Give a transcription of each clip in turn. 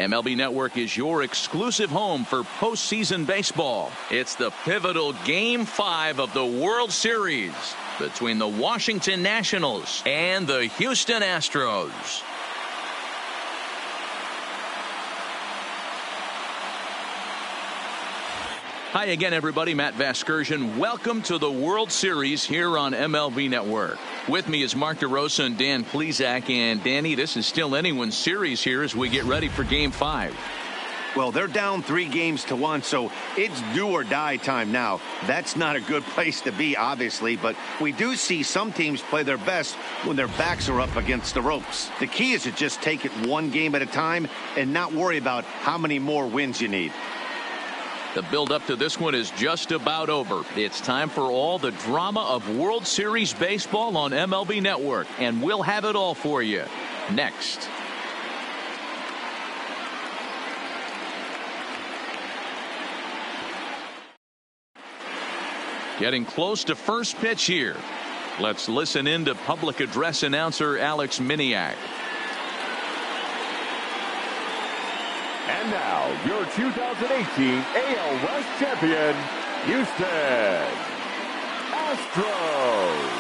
MLB Network is your exclusive home for postseason baseball. It's the pivotal Game 5 of the World Series between the Washington Nationals and the Houston Astros. Hi again, everybody. Matt Vasgersian. Welcome to the World Series here on MLB Network. With me is Mark DeRosa and Dan Plesac. And Danny, this is still anyone's series here as we get ready for Game 5. Well, they're down 3-1, so it's do or die time now. That's not a good place to be, obviously, but we do see some teams play their best when their backs are up against the ropes. The key is to just take it one game at a time and not worry about how many more wins you need. The build-up to this one is just about over. It's time for all the drama of World Series baseball on MLB Network, and we'll have it all for you next. Getting close to first pitch here. Let's listen in to public address announcer Alex Miniak. And now, your 2018 AL West champion, Houston Astros.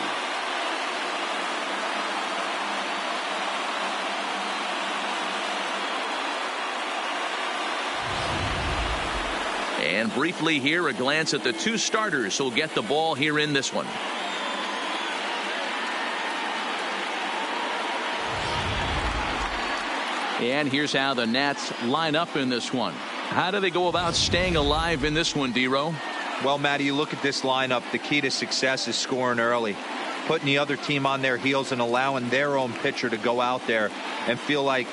And briefly here, a glance at the two starters who'll get the ball here in this one. And here's how the Nats line up in this one. How do they go about staying alive in this one, D-Row? Well, Matty, you look at this lineup, the key to success is scoring early, putting the other team on their heels and allowing their own pitcher to go out there and feel like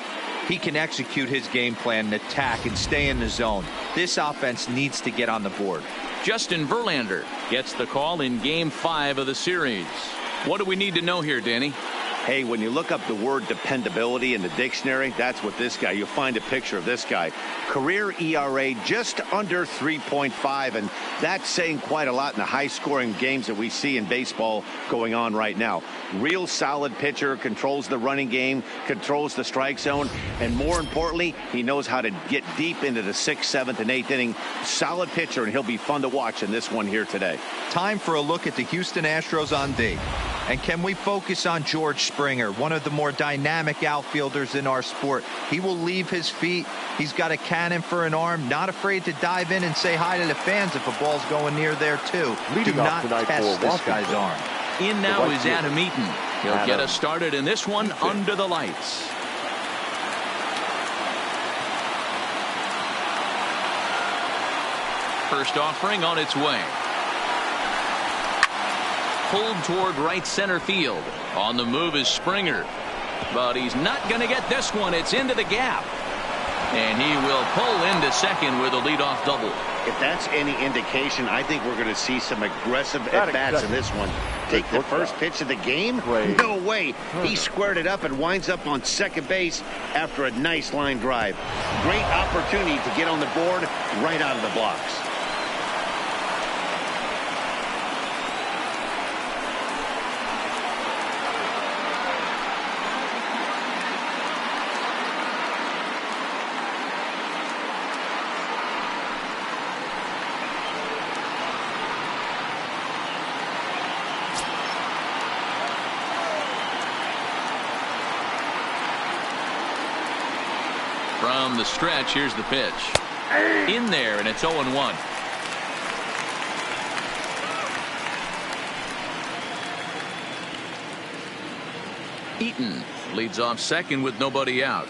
he can execute his game plan and attack and stay in the zone. This offense needs to get on the board. Justin Verlander gets the call in Game 5 of the series. What do we need to know here, Danny? Hey, when you look up the word dependability in the dictionary, that's what this guy, you'll find a picture of this guy. Career ERA just under 3.5, and that's saying quite a lot in the high-scoring games that we see in baseball going on right now. Real solid pitcher, controls the running game, controls the strike zone, and more importantly, he knows how to get deep into the 6th, 7th, and 8th inning. Solid pitcher, and he'll be fun to watch in this one here today. Time for a look at the Houston Astros on D. And can we focus on George Springer, one of the more dynamic outfielders in our sport? He will leave his feet. He's got a cannon for an arm, not afraid to dive in and say hi to the fans if a ball's going near there, too. Do not test this guy's arm. In now is Adam Eaton. He'll get us started in this one under the lights. First offering on its way. Pulled toward right center field. On the move is Springer. But he's not going to get this one. It's into the gap. And he will pull into second with a leadoff double. If that's any indication, I think we're going to see some aggressive at-bats in this one. Take the first pitch of the game? No way. He squared it up and winds up on second base after a nice line drive. Great opportunity to get on the board right out of the blocks. From the stretch, here's the pitch. In there, and it's 0-1. Eaton leads off second with nobody out.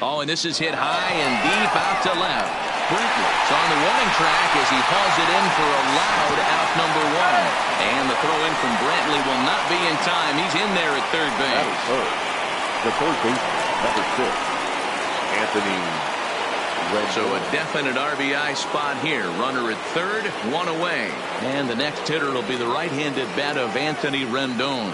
Oh, and this is hit high and deep out to left. Brinkley's on the warning track as he hauls it in for a loud out number 1. And the throw in from Brantley will not be in time. He's in there at third base. That is third. The third baseman, number 6, Anthony Rendon. So a definite RBI spot here. Runner at third, 1 away. And the next hitter will be the right-handed bat of Anthony Rendon.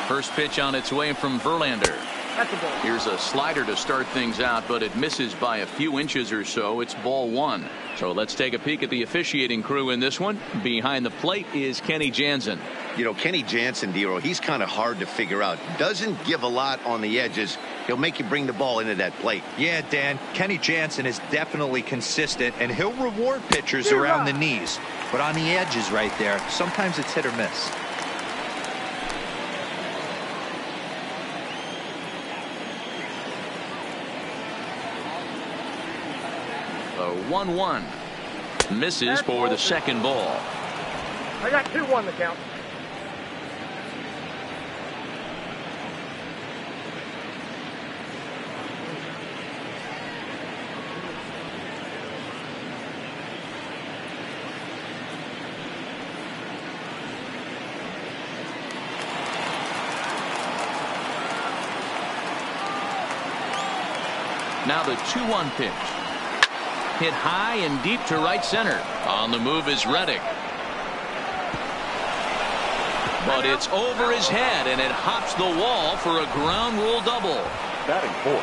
First pitch on its way from Verlander. That's a ball. Here's a slider to start things out, but it misses by a few inches or so. It's ball one. So let's take a peek at the officiating crew in this one. Behind the plate is Kenny Jansen. You know, Kenny Jansen, Dero, he's kind of hard to figure out. Doesn't give a lot on the edges. He'll make you bring the ball into that plate. Yeah, Dan, Kenny Jansen is definitely consistent, and he'll reward pitchers around the knees. But on the edges right there, sometimes it's hit or miss. The 1-1 misses for the second ball. I got 2-1 the count. Now the 2-1 pitch. Hit high and deep to right center. On the move is Reddick. But it's over his head, and it hops the wall for a ground rule double. Batting fourth.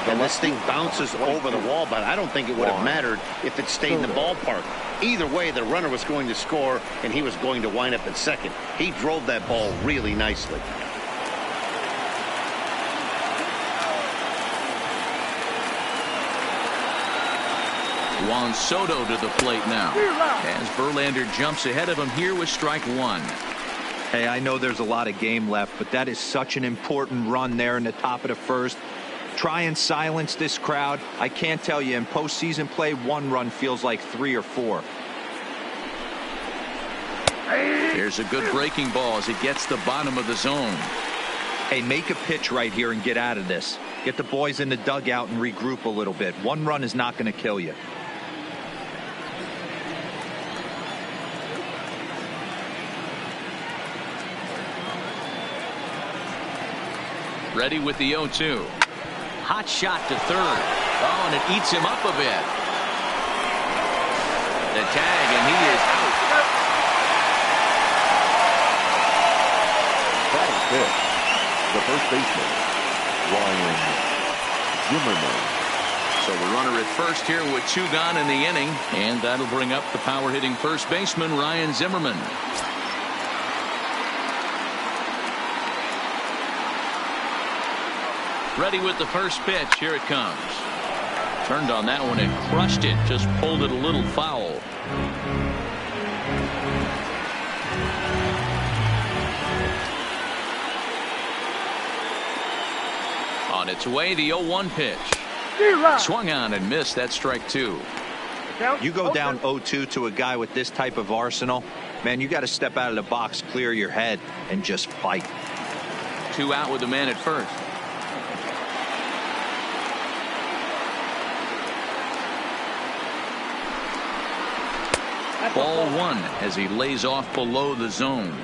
And this thing bounces over the wall, but I don't think it would have mattered if it stayed in the ballpark. Either way, the runner was going to score, and he was going to wind up at second. He drove that ball really nicely. Juan Soto to the plate now, as Verlander jumps ahead of him here with strike one. Hey, I know there's a lot of game left, but that is such an important run there in the top of the first. Try and silence this crowd. I can't tell you, in postseason play, one run feels like 3 or 4. There's a good breaking ball as it gets the bottom of the zone. Hey, make a pitch right here and get out of this. Get the boys in the dugout and regroup a little bit. One run is not going to kill you. Ready with the 0-2. Hot shot to third. Oh, and it eats him up a bit. The tag, and he is out. Batting fifth, the first baseman, Ryan Zimmerman. So the runner at first here with 2 gone in the inning, and that'll bring up the power-hitting first baseman, Ryan Zimmerman. Ready with the first pitch. Here it comes. Turned on that one and crushed it. Just pulled it a little foul. On its way, the 0-1 pitch. Swung on and missed. That's strike 2. You go down 0-2 to a guy with this type of arsenal, man, you got to step out of the box, clear your head, and just fight. 2 out with the man at first. Ball 1 as he lays off below the zone.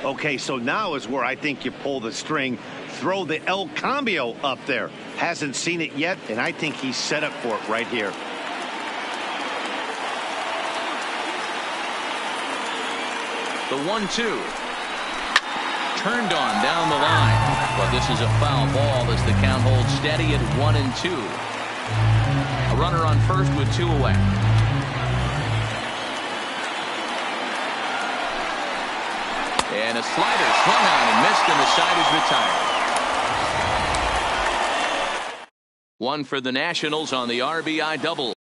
Okay, so now is where I think you pull the string. Throw the El Cambio up there. Hasn't seen it yet, and I think he's set up for it right here. The 1-2. Turned on down the line. But this is a foul ball as the count holds steady at 1-2. A runner on first with 2 away. And a slider swung on and missed, and the side is retired. 1 for the Nationals on the RBI double.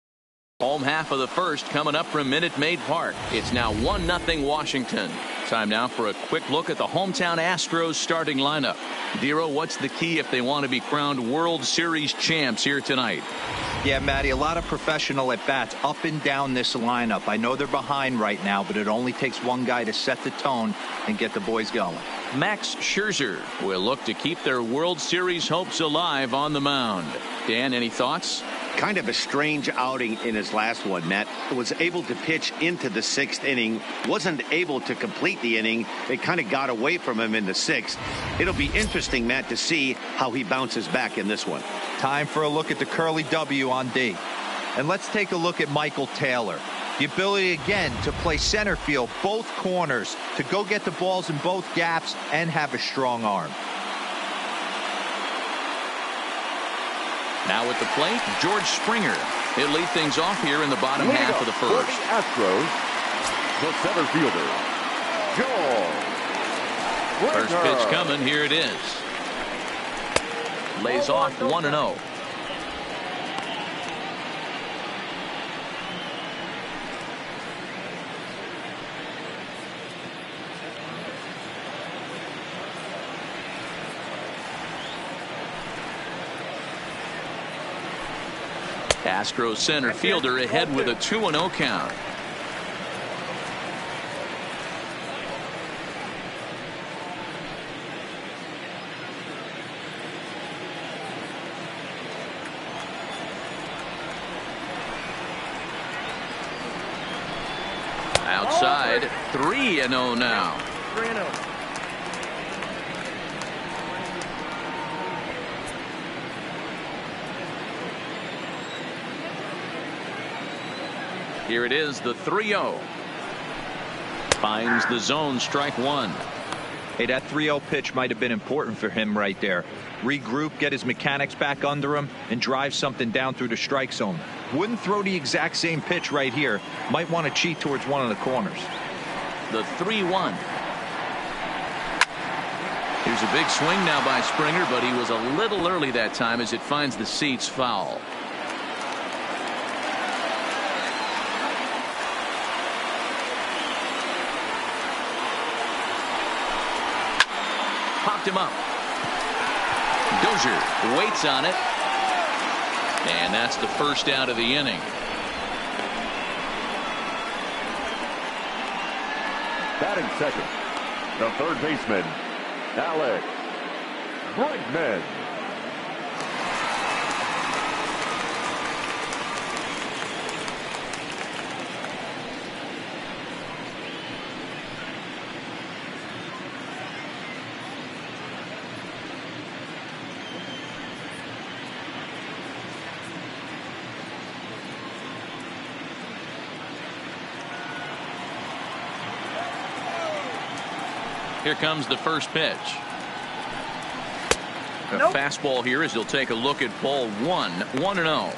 Home half of the first coming up from Minute Maid Park. It's now 1-0 Washington. Time now for a quick look at the hometown Astros starting lineup. Dero, what's the key if they want to be crowned World Series champs here tonight? Yeah, Matty, a lot of professional at-bats up and down this lineup. I know they're behind right now, but it only takes one guy to set the tone and get the boys going. Max Scherzer will look to keep their World Series hopes alive on the mound. Dan, any thoughts? Kind of a strange outing in his last one, Matt. Was able to pitch into the 6th inning, wasn't able to complete the inning. It kind of got away from him in the 6th. It'll be interesting, Matt, to see how he bounces back in this one. Time for a look at the Curly W on D. And let's take a look at Michael Taylor. The ability again to play center field, both corners, to go get the balls in both gaps and have a strong arm. Now at the plate, George Springer. He'll lead things off here in the bottom half of the first. Astros, the center fielder, George Springer. First pitch coming. Here it is. Lays off 1-0. Astros center fielder ahead with a 2-0 count. Outside, 3-0 now. 3-0. Here it is, the 3-0. Finds the zone, strike one. Hey, that 3-0 pitch might have been important for him right there. Regroup, get his mechanics back under him, and drive something down through the strike zone. Wouldn't throw the exact same pitch right here. Might want to cheat towards one of the corners. The 3-1. Here's a big swing now by Springer, but he was a little early that time as it finds the seats foul. Popped him up. Dozier waits on it. And that's the first out of the inning. Batting second, the third baseman, Alex Bregman. Here comes the first pitch. A fastball here as he'll take a look at ball one. 1-0.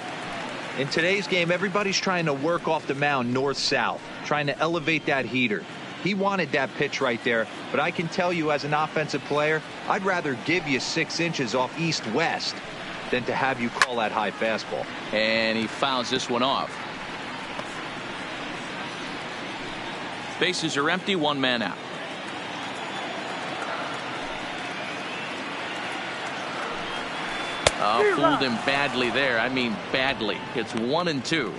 In today's game, everybody's trying to work off the mound north-south, trying to elevate that heater. He wanted that pitch right there, but I can tell you as an offensive player, I'd rather give you 6 inches off east-west than to have you call that high fastball. And he fouls this one off. Bases are empty, 1 man out. Fooled him badly there. I mean badly. It's 1-2.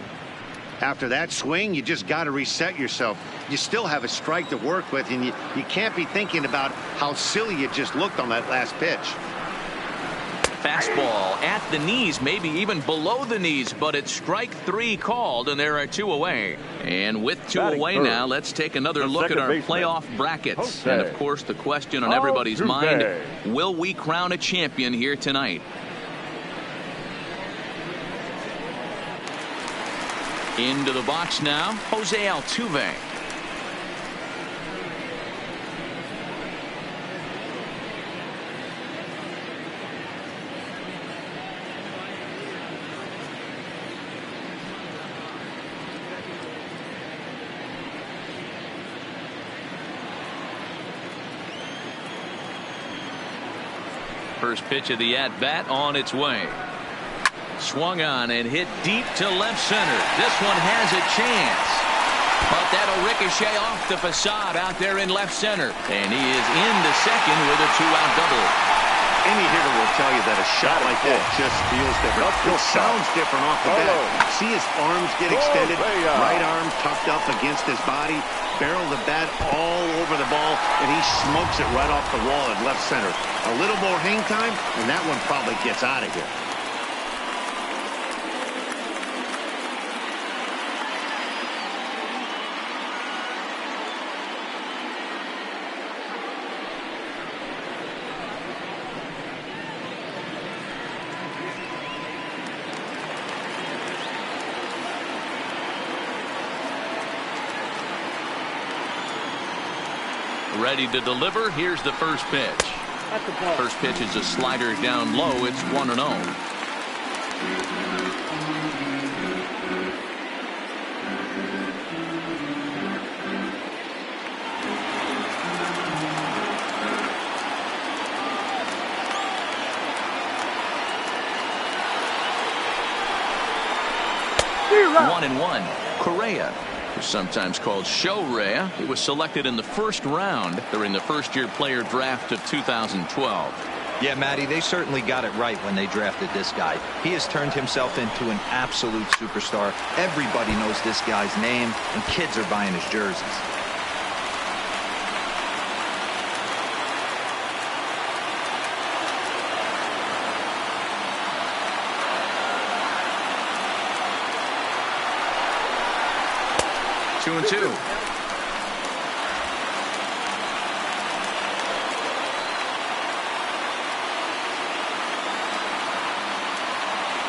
After that swing, you just got to reset yourself. You still have a strike to work with, and you can't be thinking about how silly you just looked on that last pitch. Fastball at the knees, maybe even below the knees, but it's strike 3 called, and there are 2 away. And with 2 away now, let's take another look at our playoff brackets. And of course, the question on everybody's mind, will we crown a champion here tonight? Into the box now, Jose Altuve. First pitch of the at-bat on its way. Swung on and hit deep to left center. This one has a chance. But that'll ricochet off the facade out there in left center. And he is into second with a 2-out double. Any hitter will tell you that a shot like that just feels different. It sounds different off the bat. See his arms get extended. Right arm tucked up against his body. Barrel the bat all over the ball. And he smokes it right off the wall at left center. A little more hang time, and that one probably gets out of here. Ready to deliver. Here's the first pitch. First pitch is a slider down low. It's 1-0. 1-1. Correa, who's sometimes called Show Rea. He was selected in the first round during the first-year player draft of 2012. Yeah, Matty, they certainly got it right when they drafted this guy. He has turned himself into an absolute superstar. Everybody knows this guy's name, and kids are buying his jerseys. Two and two.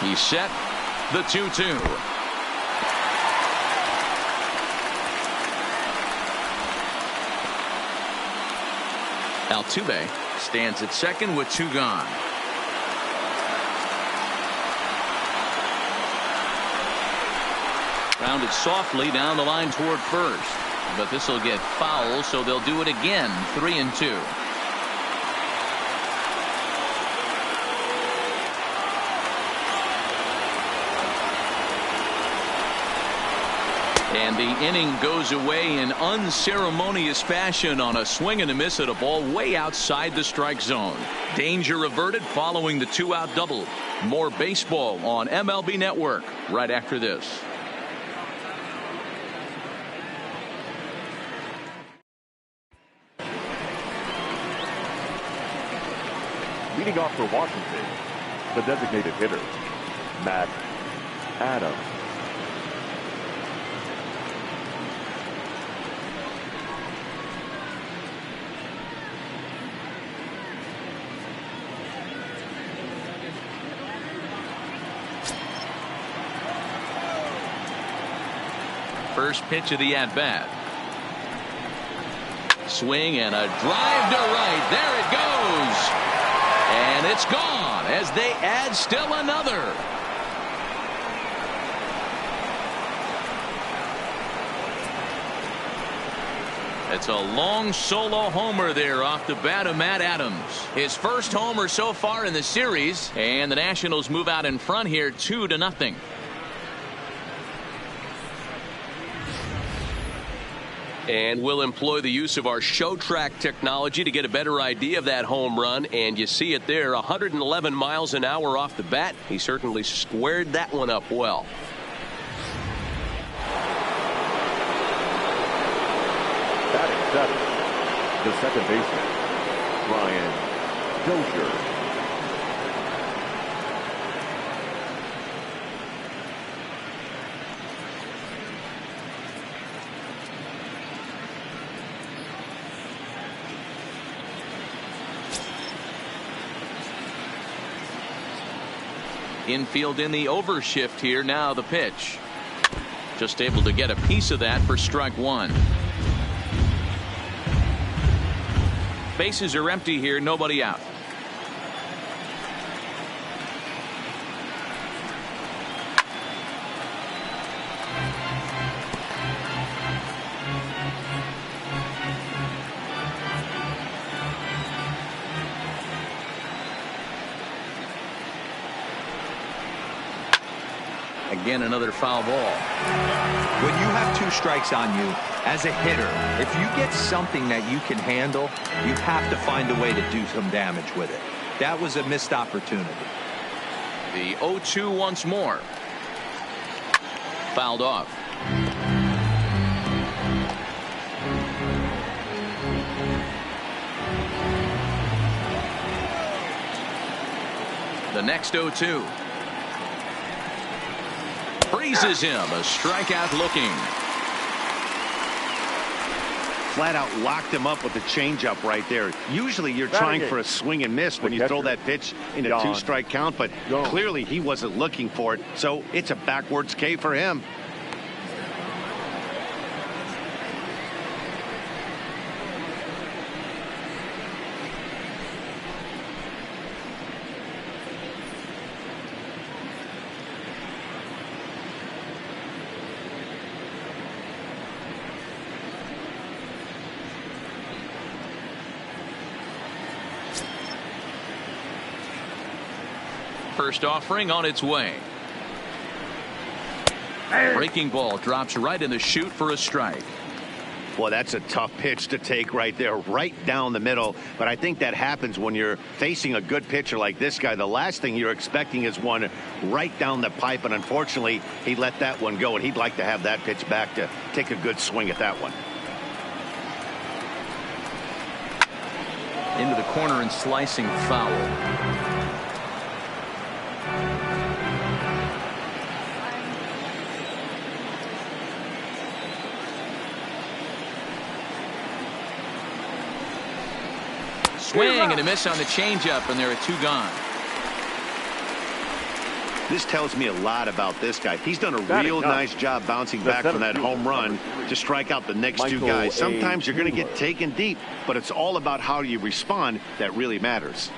He set the 2-2. Altuve stands at second with 2 gone. Rounded softly down the line toward first, but this will get foul, so they'll do it again. 3-2. And the inning goes away in unceremonious fashion on a swing and a miss at a ball way outside the strike zone. Danger averted following the 2-out double. More baseball on MLB Network right after this. Leading off for Washington, the designated hitter, Matt Adams. First pitch of the at-bat. Swing and a drive to right. There it goes. And it's gone as they add still another. It's a long solo homer there off the bat of Matt Adams. His first homer so far in the series, and the Nationals move out in front here 2-0. And we'll employ the use of our show track technology to get a better idea of that home run. And you see it there, 111 miles an hour off the bat. He certainly squared that one up well. Batting seventh, the second baseman, Brian Dozier. Infield in the overshift here. Now the pitch. Just able to get a piece of that for strike one. Bases are empty here. Nobody out. Again, another foul ball. When you have 2 strikes on you, as a hitter, if you get something that you can handle, you have to find a way to do some damage with it. That was a missed opportunity. The 0-2 once more. Fouled off. The next 0-2. Freezes him. A strikeout looking. Flat out locked him up with the changeup right there. Usually you're trying for a swing and miss when you throw that pitch in a 2-strike count, but clearly he wasn't looking for it, so it's a backwards K for him. First offering on its way. Breaking ball drops right in the chute for a strike. Well, that's a tough pitch to take right there, right down the middle. But I think that happens when you're facing a good pitcher like this guy. The last thing you're expecting is one right down the pipe. And unfortunately, he let that one go. And he'd like to have that pitch back to take a good swing at that one. Into the corner and slicing foul. Swing and a miss on the changeup, and there are 2 gone. This tells me a lot about this guy. He's done a real nice job bouncing back from that home run to strike out the next 2 guys. Sometimes you're going to get taken deep, but it's all about how you respond that really matters.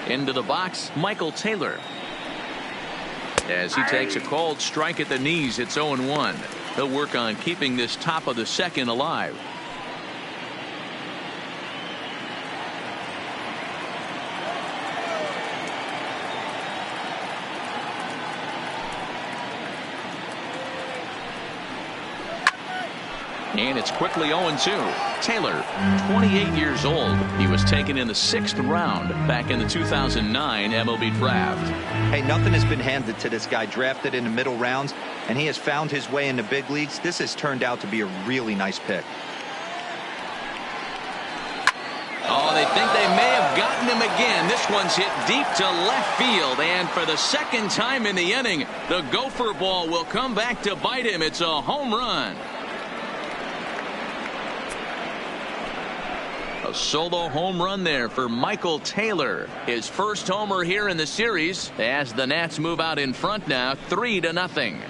Into the box, Michael Taylor. As he takes a called strike at the knees, it's 0-1. He'll work on keeping this top of the second alive. And it's quickly 0-2. Taylor, 28 years old. He was taken in the 6th round back in the 2009 MLB draft. Hey, nothing has been handed to this guy. Drafted in the middle rounds, and he has found his way in the big leagues. This has turned out to be a really nice pick. Oh, they think they may have gotten him again. This one's hit deep to left field, and for the 2nd time in the inning, the gopher ball will come back to bite him. It's a home run. A solo home run there for Michael Taylor. His first homer here in the series as the Nats move out in front now 3-0.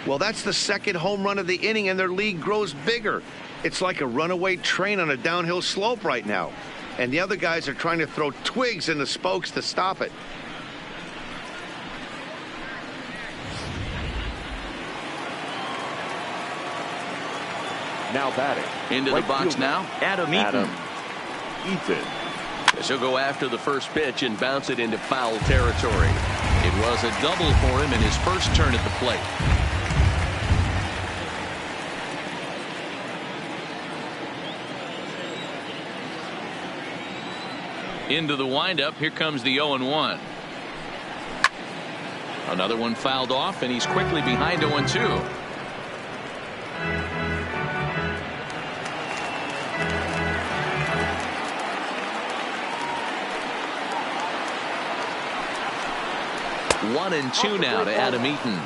Well, that's the 2nd home run of the inning, and their lead grows bigger. It's like a runaway train on a downhill slope right now. And the other guys are trying to throw twigs in the spokes to stop it. Now batting. Into the box now, Adam Eaton. As he'll go after the first pitch and bounce it into foul territory. It was a double for him in his first turn at the plate. Into the windup. Here comes the 0-1. Another one fouled off, and he's quickly behind 0-2. One and 2 now to Adam Eaton.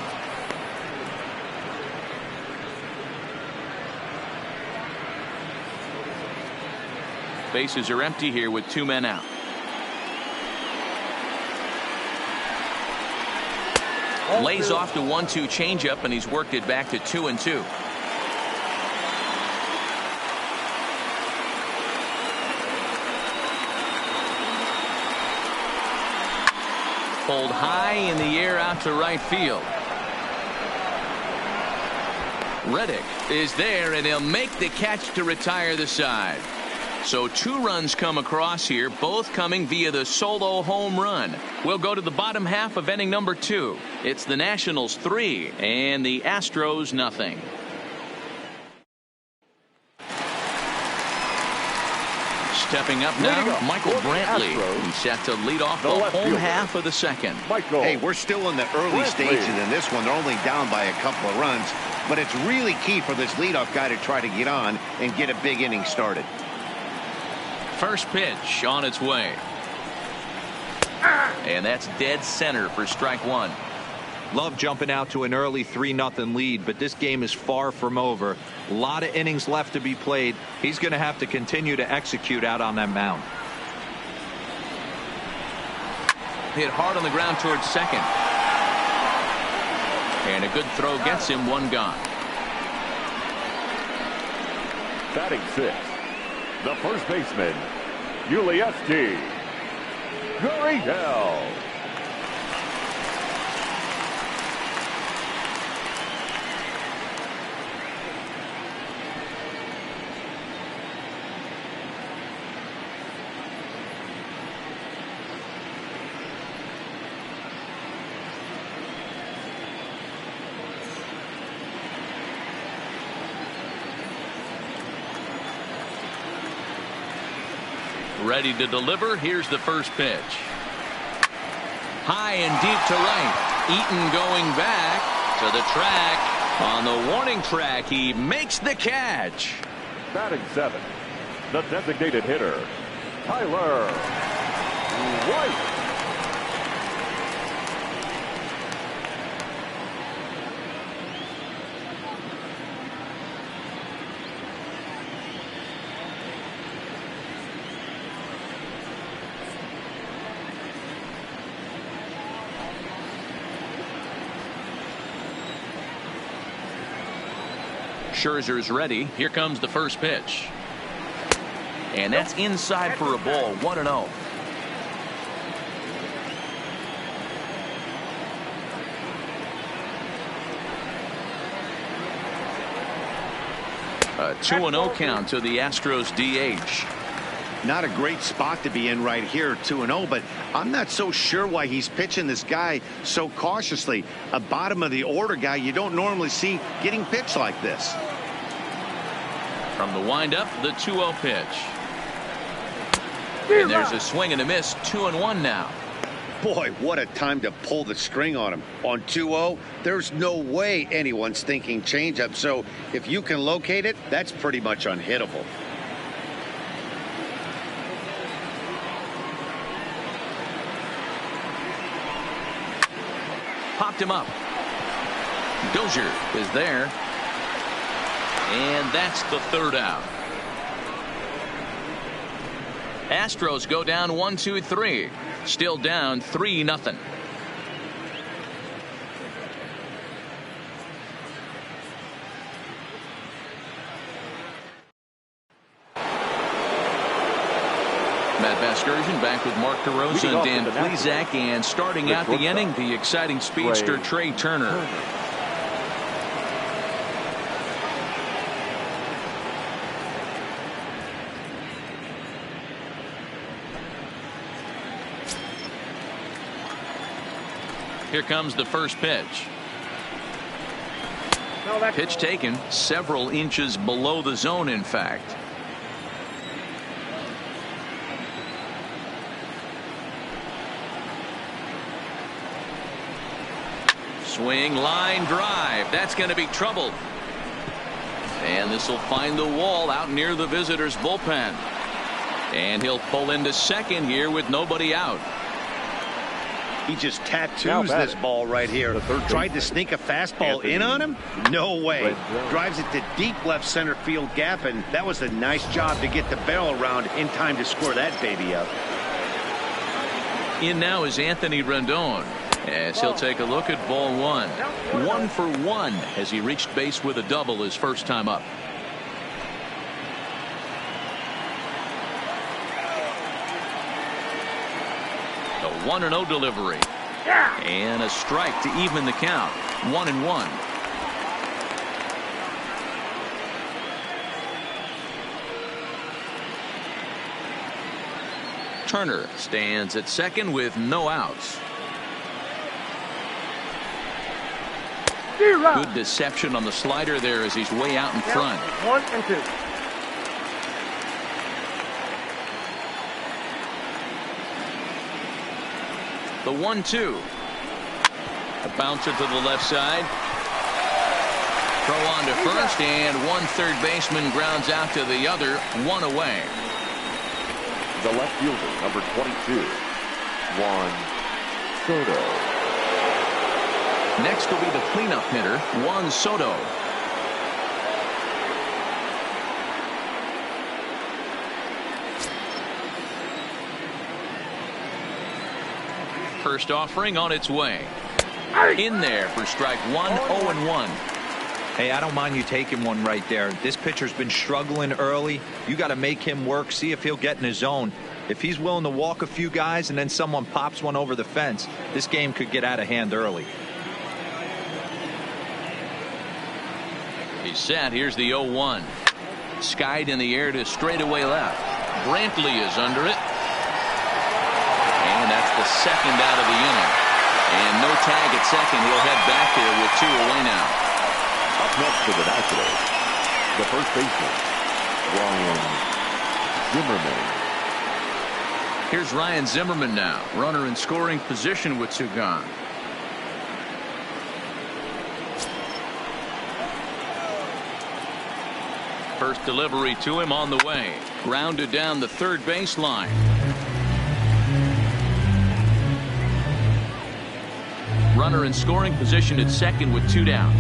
Bases are empty here with 2 men out. Lays off the 1-2 changeup, and he's worked it back to 2-2. Pulled high in the air out to right field. Reddick is there, and he'll make the catch to retire the side. So 2 runs come across here, both coming via the solo home run. We'll go to the bottom half of inning number 2. It's the Nationals 3 and the Astros nothing. Stepping up now, Michael Brantley. He's set to lead off the home half of the second. Hey, we're still in the early stages in this one. They're only down by a couple of runs, but it's really key for this leadoff guy to try to get on and get a big inning started. First pitch on its way. And that's dead center for strike 1. Love jumping out to an early 3-0 lead, but this game is far from over. A lot of innings left to be played. He's going to have to continue to execute out on that mound. Hit hard on the ground towards second. And a good throw gets him 1 gone. Batting 6th, The first baseman, Ulieski Gurriel. Ready to deliver. Here's the first pitch. High and deep to right. Eaton going back to the track. On the warning track, he makes the catch. Batting 7, the designated hitter, Tyler White. Scherzer's ready. Here comes the first pitch. And that's inside for a ball. 1-0. A 2-0 count to the Astros DH. Not a great spot to be in right here, 2-0, but I'm not so sure why he's pitching this guy so cautiously. A bottom of the order guy you don't normally see getting pitched like this. From the windup, the 2-0 pitch. And there's a swing and a miss. 2-1 now. Boy, what a time to pull the string on him. On 2-0, there's no way anyone's thinking changeup. So if you can locate it, that's pretty much unhittable. Popped him up. Dozier is there. And that's the third out. Astros go down 1-2-3. Still down 3-0. Matt Vasgersian back with Mark DeRosa and Dan Plesac, and starting out the inning, the exciting speedster Trey Turner. Here comes the first pitch. Pitch taken several inches below the zone, in fact. Swing, line drive. That's going to be trouble. And this will find the wall out near the visitors' bullpen. And he'll pull into second here with nobody out. He just tattoos this ball right here. Tried to sneak a fastball in on him? No way. Drives it to deep left center field gap, and that was a nice job to get the barrel around in time to score that baby up. In now is Anthony Rendon, as he'll take a look at ball one. 1 for 1 as he reached base with a double his first time up. The 1-0 delivery. And a strike to even the count. 1-1. Turner stands at second with no outs. Good deception on the slider there as he's way out in front. 1 and 2. The 1-2. A bouncer to the left side. Throw on to first, and one third baseman grounds out to the other. 1 away. The left fielder, number 22, Juan Soto. Next will be the cleanup hitter, Juan Soto. First offering on its way. In there for strike 1. 0-1. Hey, I don't mind you taking one right there. This pitcher's been struggling early. You got to make him work, see if he'll get in his zone. If he's willing to walk a few guys and then someone pops one over the fence, this game could get out of hand early. He's set. Here's the 0-1. Skied in the air to straightaway left. Brantley is under it. And that's the second out of the inning. And no tag at second. He'll head back there with 2 away now. Up next for the Nationals, the first baseman, Ryan Zimmerman. Here's Ryan Zimmerman now. Runner in scoring position with 2 gone. First delivery to him on the way. Grounded down the third baseline. Runner in scoring position at second with 2 down.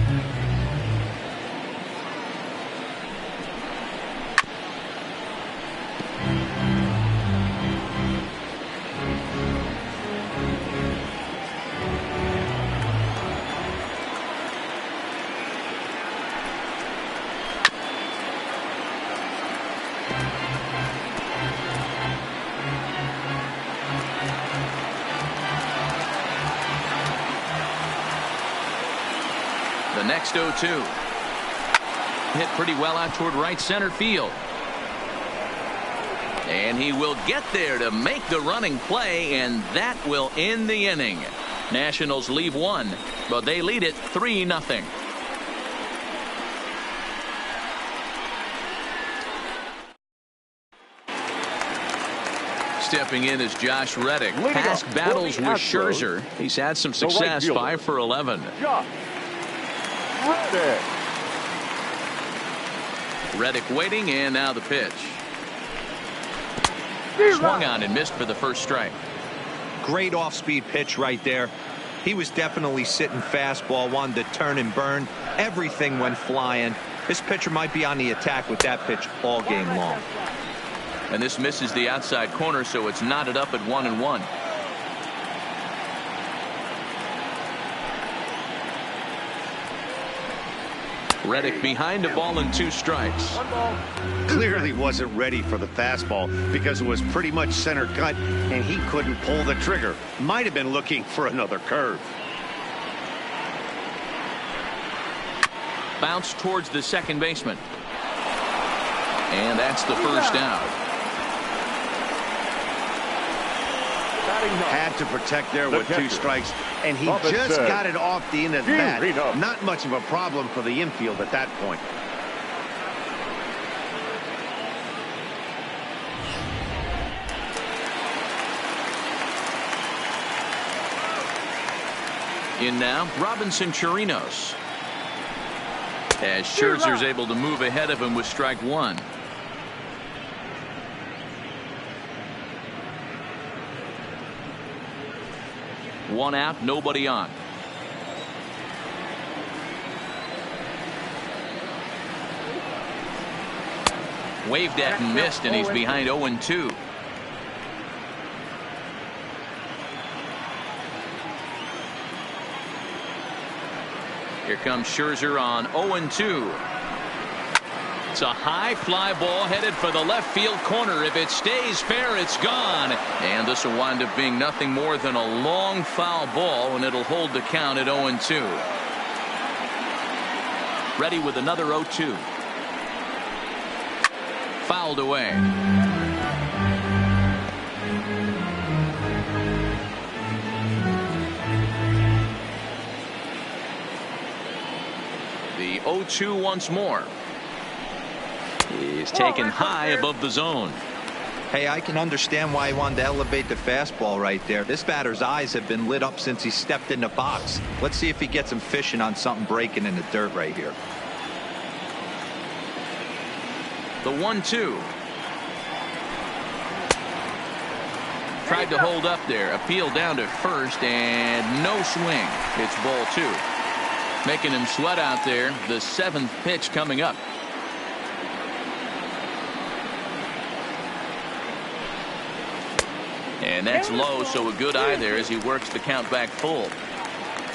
The next 0-2. Hit pretty well out toward right center field. And he will get there to make the running play, and that will end the inning. Nationals leave 1, but they lead it 3-0. Stepping in is Josh Reddick. Past battles with Scherzer. He's had some success, 5 for 11. Reddick waiting, and now the pitch. Swung on and missed for the first strike. Great off-speed pitch right there. He was definitely sitting fastball, wanted to turn and burn. Everything went flying. This pitcher might be on the attack with that pitch all game long. And this misses the outside corner, so it's knotted up at 1-1. Reddick behind a ball and 2 strikes. Clearly wasn't ready for the fastball because it was pretty much center cut and he couldn't pull the trigger. Might have been looking for another curve. Bounce towards the second baseman. And that's the first out. Had to protect there with 2 strikes, and he just got it off the end of the bat. Not much of a problem for the infield at that point. In now, Robinson Chirinos. As Scherzer's able to move ahead of him with strike 1. One out, nobody on. Waved at and missed, and he's behind 0-2. Here comes Scherzer on 0-2. It's a high fly ball headed for the left field corner. If it stays fair, it's gone. And this will wind up being nothing more than a long foul ball, and it'll hold the count at 0-2. Ready with another 0-2. Fouled away. The 0-2 once more. He's taken high above the zone. Hey, I can understand why he wanted to elevate the fastball right there. This batter's eyes have been lit up since he stepped in the box. Let's see if he gets him fishing on something breaking in the dirt right here. The 1-2. Tried to hold up there. Appeal down to first, and no swing. It's ball 2. Making him sweat out there. The 7th pitch coming up. And that's low, so a good eye there as he works the count back full.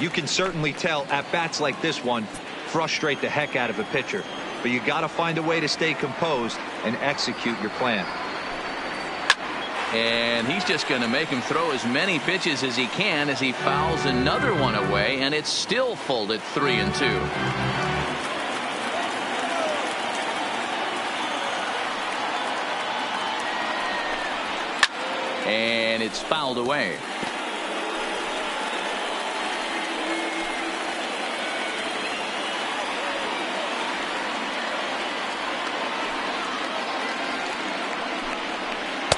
You can certainly tell at bats like this one, frustrate the heck out of a pitcher. But you got to find a way to stay composed and execute your plan. And he's just going to make him throw as many pitches as he can as he fouls another one away, and it's still folded 3-2. And it's fouled away.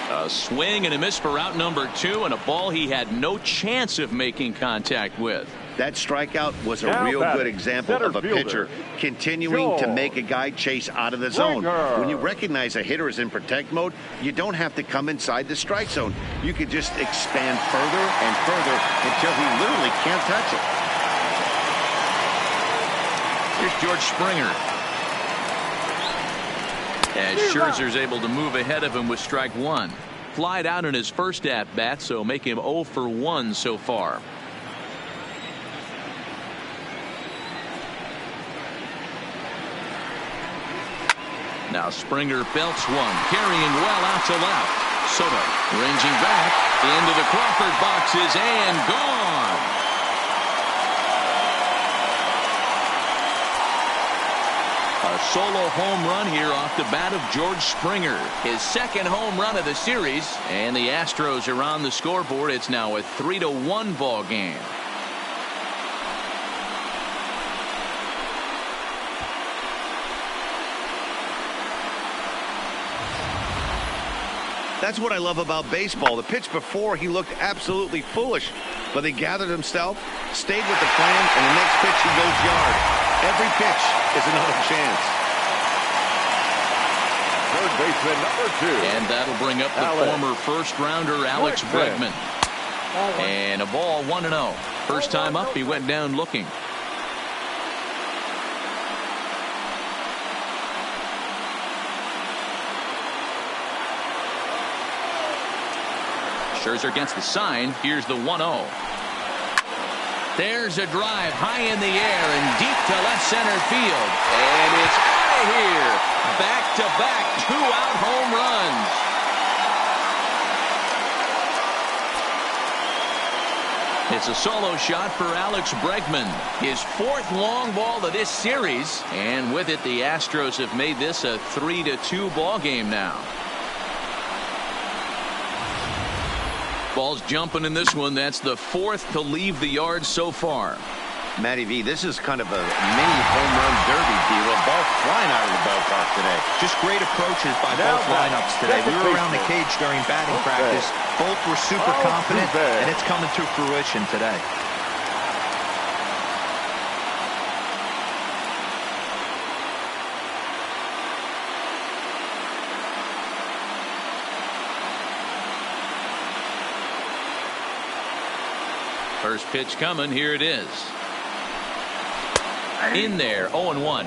A swing and a miss for out number 2, and a ball he had no chance of making contact with. That strikeout was a real good example of a pitcher continuing to make a guy chase out of the zone. When you recognize a hitter is in protect mode, you don't have to come inside the strike zone. You can just expand further and further until he literally can't touch it. Here's George Springer. As Scherzer's able to move ahead of him with strike 1. Flied out in his first at-bat, so make him 0 for 1 so far. Now Springer belts one, carrying well out to left. Soto ranging back into the Crawford boxes and gone. A solo home run here off the bat of George Springer. His second home run of the series, and the Astros are on the scoreboard. It's now a 3-1 ball game. That's what I love about baseball. The pitch before, he looked absolutely foolish, but he gathered himself, stayed with the plan, and the next pitch he goes yard. Every pitch is another chance. Third baseman number 2. And that'll bring up the former first-rounder Alex Bregman. And a ball 1-0. First time up, he went down looking. Scherzer against the sign. Here's the 1-0. There's a drive high in the air and deep to left center field. And it's out of here. Back-to-back 2-out home runs. It's a solo shot for Alex Bregman. His 4th long ball of this series. And with it, the Astros have made this a 3-2 ball game now. Ball's jumping in this one. That's the 4th to leave the yard so far. Matty V, this is kind of a mini home run derby deal. A ball flying out of the ballpark today. Just great approaches by both lineups today. We were around the cage during batting practice. Both were super confident, and it's coming to fruition today. First pitch coming. Here it is. In there. 0-1.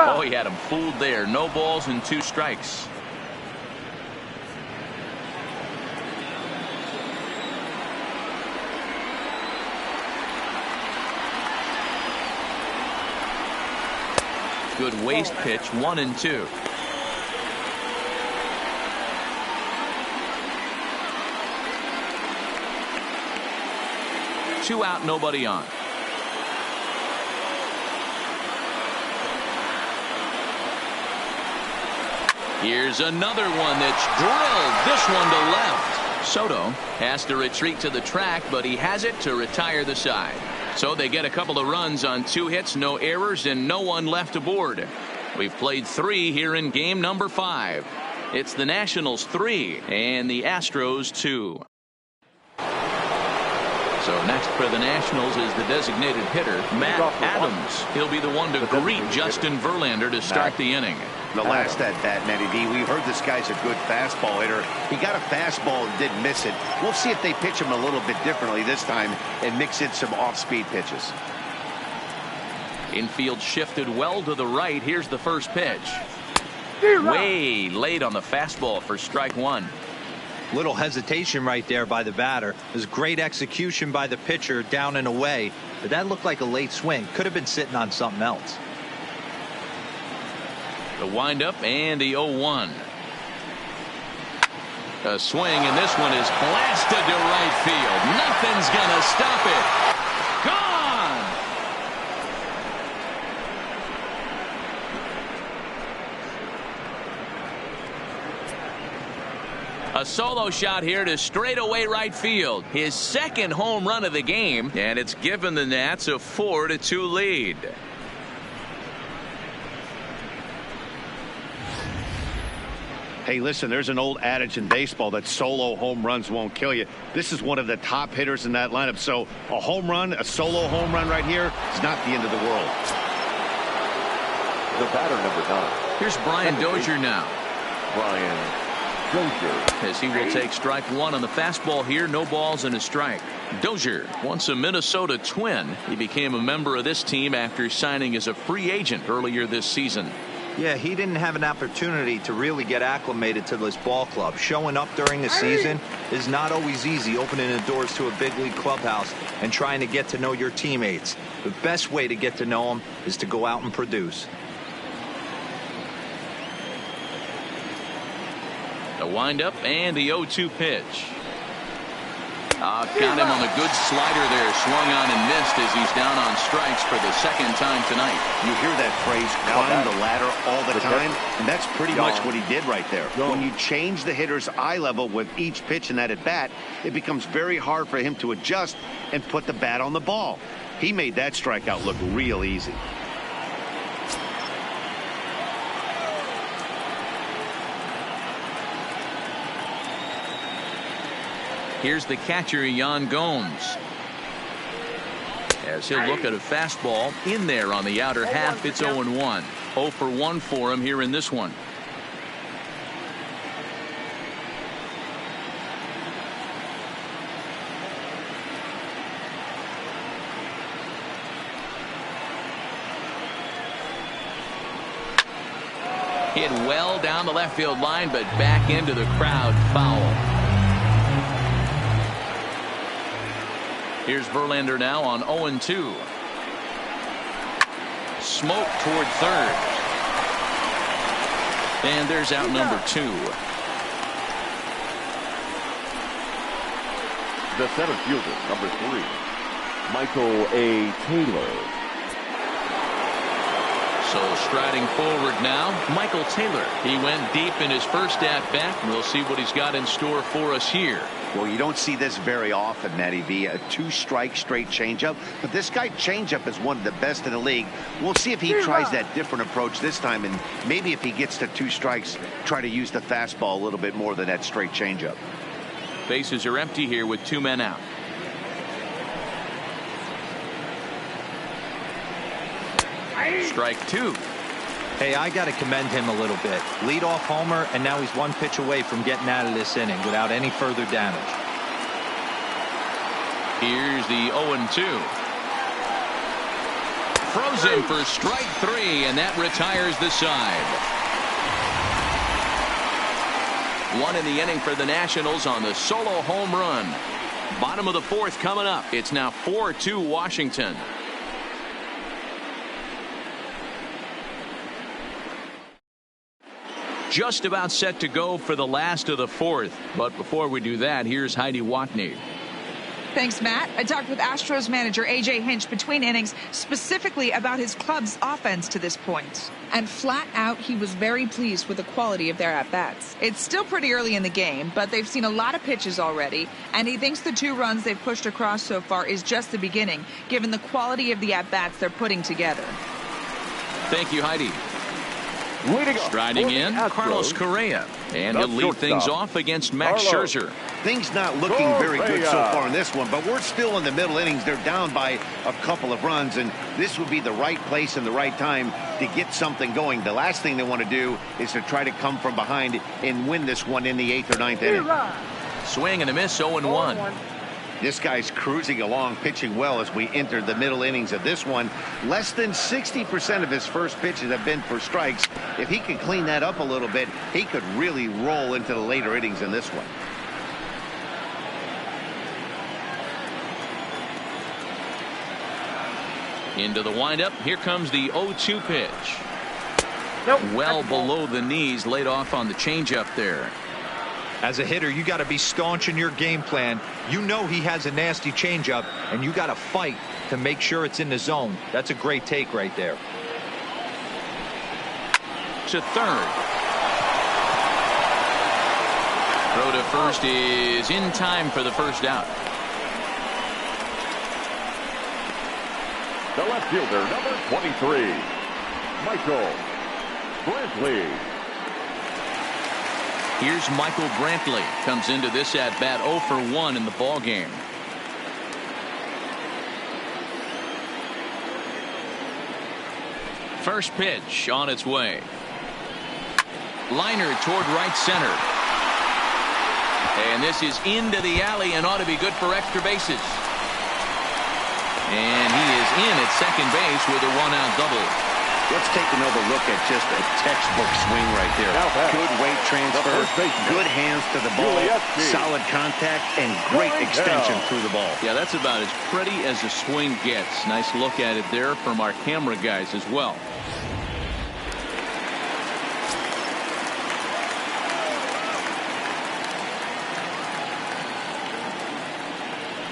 Oh, he had him fooled there. No balls and 2 strikes. Good waist pitch. 1-2. Two out, nobody on. Here's another one that's drilled. This one to left. Soto has to retreat to the track, but he has it to retire the side. So they get a couple of runs on 2 hits, no errors, and no one left aboard. We've played 3 here in game number 5. It's the Nationals 3 and the Astros 2. So next for the Nationals is the designated hitter, Matt Adams. He'll be the one to greet Justin Verlander to start the inning. The last at-bat, Matty D, we've heard this guy's a good fastball hitter. He got a fastball and did miss it. We'll see if they pitch him a little bit differently this time and mix in some off-speed pitches. Infield shifted well to the right. Here's the first pitch. Way late on the fastball for strike one. Little hesitation right there by the batter. It was great execution by the pitcher down and away, but that looked like a late swing. Could have been sitting on something else. The windup and the 0-1. A swing, and this one is blasted to right field. Nothing's gonna stop it. Gone. A solo shot here to straightaway right field. His second home run of the game, and it's given the Nats a 4-2 lead. Hey, listen, there's an old adage in baseball that solo home runs won't kill you. This is one of the top hitters in that lineup. So a home run, a solo home run right here is not the end of the world. The batter, number 9. Here's Brian Dozier now. Brian Dozier. As he will take strike one on the fastball here. No balls and a strike. Dozier, once a Minnesota Twin. He became a member of this team after signing as a free agent earlier this season. Yeah, he didn't have an opportunity to really get acclimated to this ball club. Showing up during the season is not always easy, opening the doors to a big league clubhouse and trying to get to know your teammates. The best way to get to know them is to go out and produce. The windup and the 0-2 pitch. Got him on a good slider there. Swung on and missed as he's down on strikes for the second time tonight. You hear that phrase, climb the ladder all the time, and that's pretty much what he did right there. When you change the hitter's eye level with each pitch in that at bat, it becomes very hard for him to adjust and put the bat on the ball. He made that strikeout look real easy. Here's the catcher, Yan Gomes. As he'll look at a fastball in there on the outer half. It's 0-1. 0 for 1 for him here in this one. Hit well down the left field line, but back into the crowd. Foul. Here's Verlander now on 0-2. Smoke toward third. And there's out number 2. The center fielder, number 3, Michael A. Taylor. So striding forward now, Michael Taylor. He went deep in his first at-bat, and we'll see what he's got in store for us here. Well, you don't see this very often, Matty V. A 2-strike straight changeup. But this guy changeup is one of the best in the league. We'll see if he tries that different approach this time. And maybe if he gets to 2 strikes, try to use the fastball a little bit more than that straight changeup. Bases are empty here with 2 men out. Strike 2. Hey, I got to commend him a little bit. Leadoff homer, and now he's 1 pitch away from getting out of this inning without any further damage. Here's the 0-2. Frozen for strike 3, and that retires the side. 1 in the inning for the Nationals on the solo home run. Bottom of the 4th coming up. It's now 4-2 Washington. Just about set to go for the last of the 4th. But before we do that, here's Heidi Watney. Thanks, Matt. I talked with Astros manager A.J. Hinch between innings, specifically about his club's offense to this point. And flat out, he was very pleased with the quality of their at-bats. It's still pretty early in the game, but they've seen a lot of pitches already, and he thinks the 2 runs they've pushed across so far is just the beginning, given the quality of the at-bats they're putting together. Thank you, Heidi. Striding in, Carlos Correa. And he'll lead things off against Max Scherzer. Things not looking very good so far in this one, but we're still in the middle innings. They're down by a couple of runs, and this would be the right place and the right time to get something going. The last thing they want to do is to try to come from behind and win this one in the 8th or 9th inning. Swing and a miss, 0-1. This guy's cruising along, pitching well as we enter the middle innings of this one. Less than 60% of his first pitches have been for strikes. If he could clean that up a little bit, he could really roll into the later innings in this one. Into the windup. Here comes the 0-2 pitch. Nope. Well below the knees, laid off on the changeup there. As a hitter, you got to be staunch in your game plan. You know he has a nasty changeup, and you got to fight to make sure it's in the zone. That's a great take right there. To third. Throw to first is in time for the first out. The left fielder, number 23, Michael Brantley. Here's Michael Brantley. Comes into this at bat 0 for 1 in the ball game. First pitch on its way. Liner toward right center. And this is into the alley and ought to be good for extra bases. And he is in at second base with a 1-out double. Let's take another look at just a textbook swing right there. Good weight transfer, good hands to the ball, solid contact, and great extension through the ball. Yeah, that's about as pretty as a swing gets. Nice look at it there from our camera guys as well.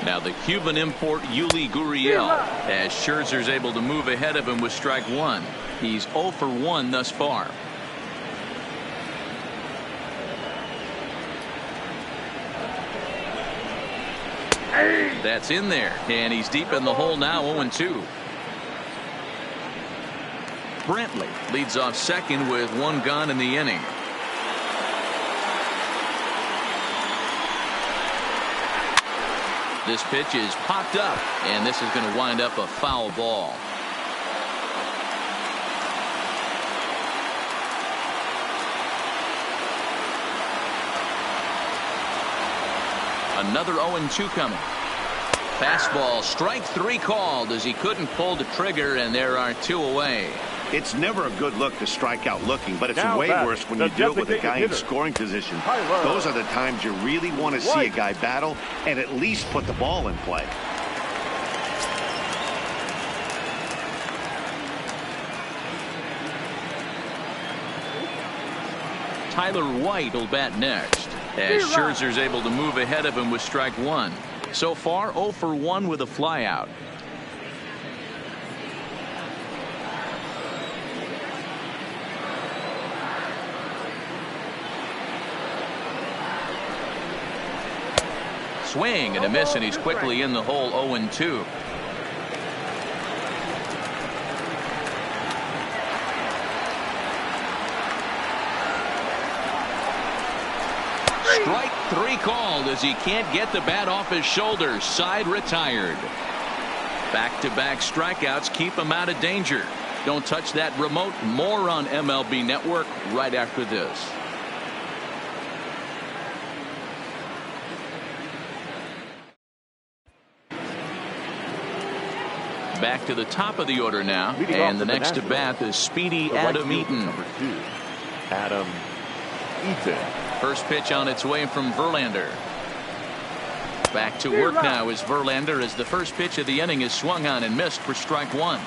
Now the Cuban import Yuli Gurriel, as Scherzer's able to move ahead of him with strike 1. He's 0 for 1 thus far. That's in there, and he's deep in the hole now, 0-2. Brantley leads off second with 1 gone in the inning. This pitch is popped up, and this is going to wind up a foul ball. Another 0-2 coming. Fastball, strike 3 called as he couldn't pull the trigger, and there are 2 away. It's never a good look to strike out looking, but it's way worse when you do it with a guy in scoring position. Those are the times you really want to see a guy battle and at least put the ball in play. Tyler White will bat next, as Scherzer's able to move ahead of him with strike 1. So far 0 for 1 with a flyout. Swing and a miss, and he's quickly in the hole. 0-2. Strike 3 called as he can't get the bat off his shoulders. Side retired. Back-to-back strikeouts keep him out of danger. Don't touch that remote. More on MLB Network right after this. Back to the top of the order now, and the next to bat is Speedy Adam Eaton. Number 2, Adam Eaton. First pitch on its way from Verlander. Back to work now is Verlander, as the first pitch of the inning is swung on and missed for strike 1.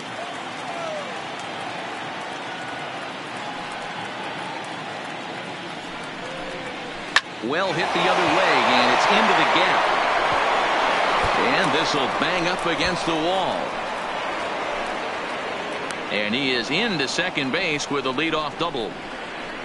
Well hit the other way, and it's into the gap. And this will bang up against the wall. And he is into second base with a leadoff double.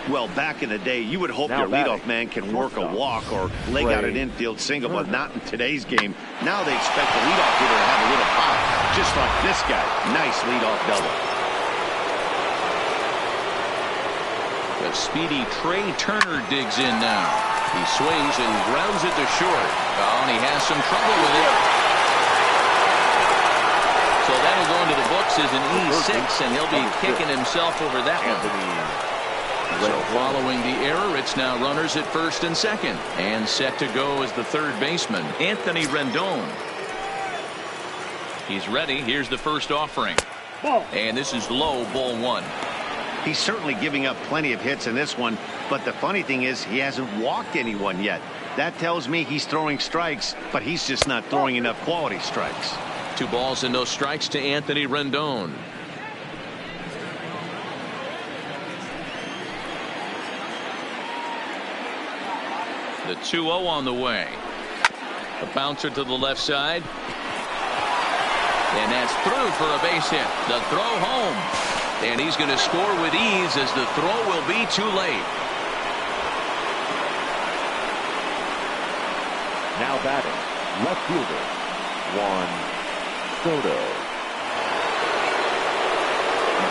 Well, back in the day, you would hope your leadoff man can work a walk or leg out an infield single, but not in today's game. Now they expect the leadoff hitter to have a little pop, just like this guy. Nice leadoff double. The speedy Trey Turner digs in now. He swings and grounds it to short. Oh, and he has some trouble with it. So that'll go into the books as an E6, and he'll be kicking himself over that one. So following the error, it's now runners at first and second. And set to go is the third baseman, Anthony Rendon. He's ready. Here's the first offering. And this is low, ball one. He's certainly giving up plenty of hits in this one, but the funny thing is he hasn't walked anyone yet. That tells me he's throwing strikes, but he's just not throwing enough quality strikes. 2 balls and no strikes to Anthony Rendon. The 2-0 on the way. A bouncer to the left side. And that's through for a base hit. The throw home. And he's going to score with ease as the throw will be too late. Now batting, left fielder, Juan Soto.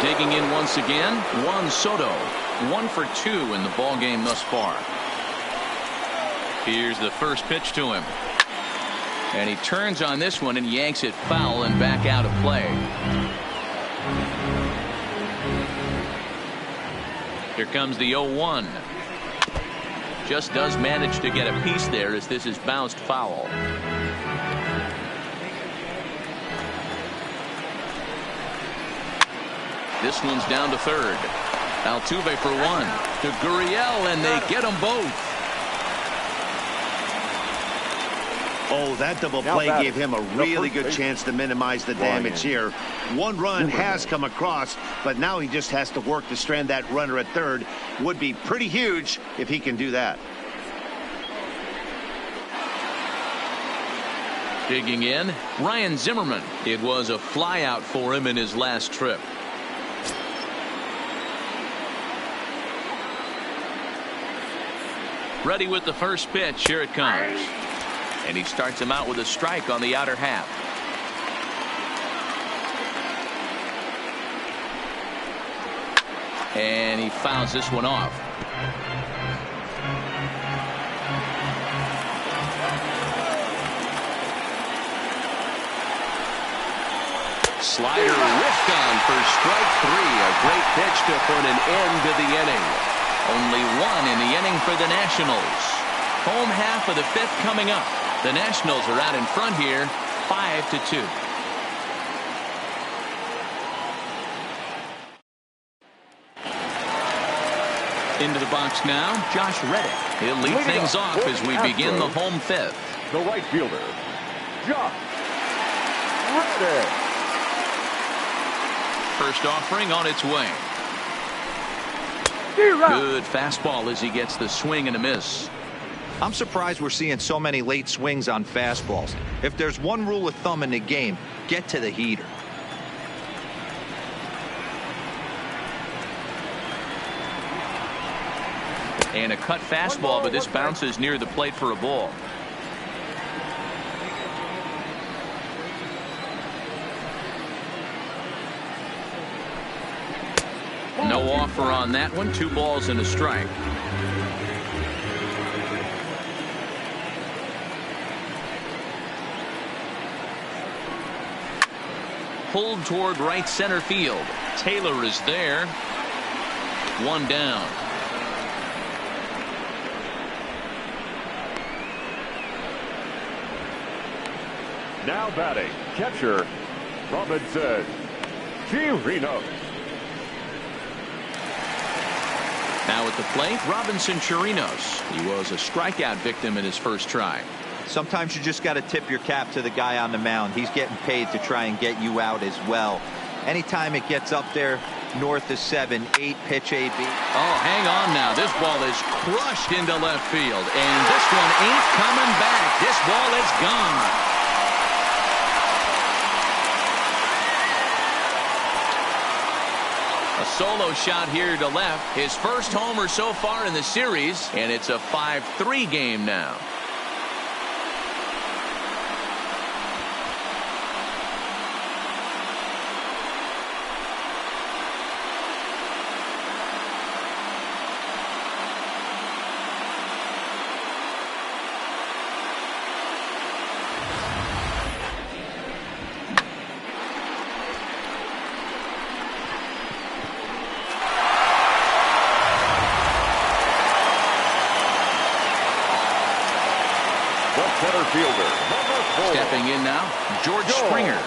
Digging in once again, Juan Soto. 1 for 2 in the ball game thus far. Here's the first pitch to him. And he turns on this one and yanks it foul and back out of play. Here comes the 0-1. Just does manage to get a piece there as this is bounced foul. This one's down to third. Altuve for 1. To Gurriel, and they get them both. Oh, that double play gave him a really good chance to minimize the damage here. 1 run has come across, but now he just has to work to strand that runner at third. Would be pretty huge if he can do that. Digging in, Ryan Zimmerman. It was a flyout for him in his last trip. Ready with the first pitch. Here it comes. And he starts him out with a strike on the outer half. And he fouls this one off. Slider whiffed on for strike 3. A great pitch to put an end to the inning. Only 1 in the inning for the Nationals. Home half of the 5th coming up. The Nationals are out in front here, 5-2. Into the box now, Josh Reddick. He'll lead things off as we begin the home 5th. The right fielder, Josh Reddick. First offering on its way. Good fastball as he gets the swing and a miss. I'm surprised we're seeing so many late swings on fastballs. If there's one rule of thumb in the game, get to the heater. And a cut fastball, but this bounces near the plate for a ball. No offer on that one. 2 balls and a strike. Pulled toward right center field. Taylor is there. 1 down. Now batting, catcher, Robinson Chirinos. Now at the plate, Robinson Chirinos. He was a strikeout victim in his first try. Sometimes you just got to tip your cap to the guy on the mound. He's getting paid to try and get you out as well. Anytime it gets up there north of 7, 8 pitch AB. Oh, hang on now. This ball is crushed into left field. And this one ain't coming back. This ball is gone. A solo shot here to left. His first homer so far in the series. And it's a 5-3 game now. George Springer.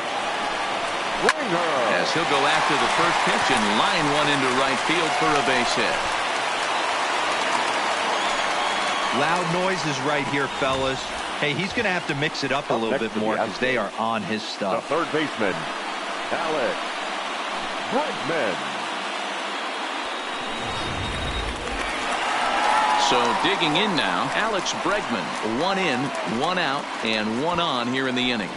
As he'll go after the first pitch and line one into right field for a base hit. Loud noises right here, fellas. Hey, he's going to have to mix it up a little bit more because they are on his stuff. The third baseman, Alex Bregman. So digging in now, Alex Bregman. 1 in, 1 out, and 1 on here in the inning.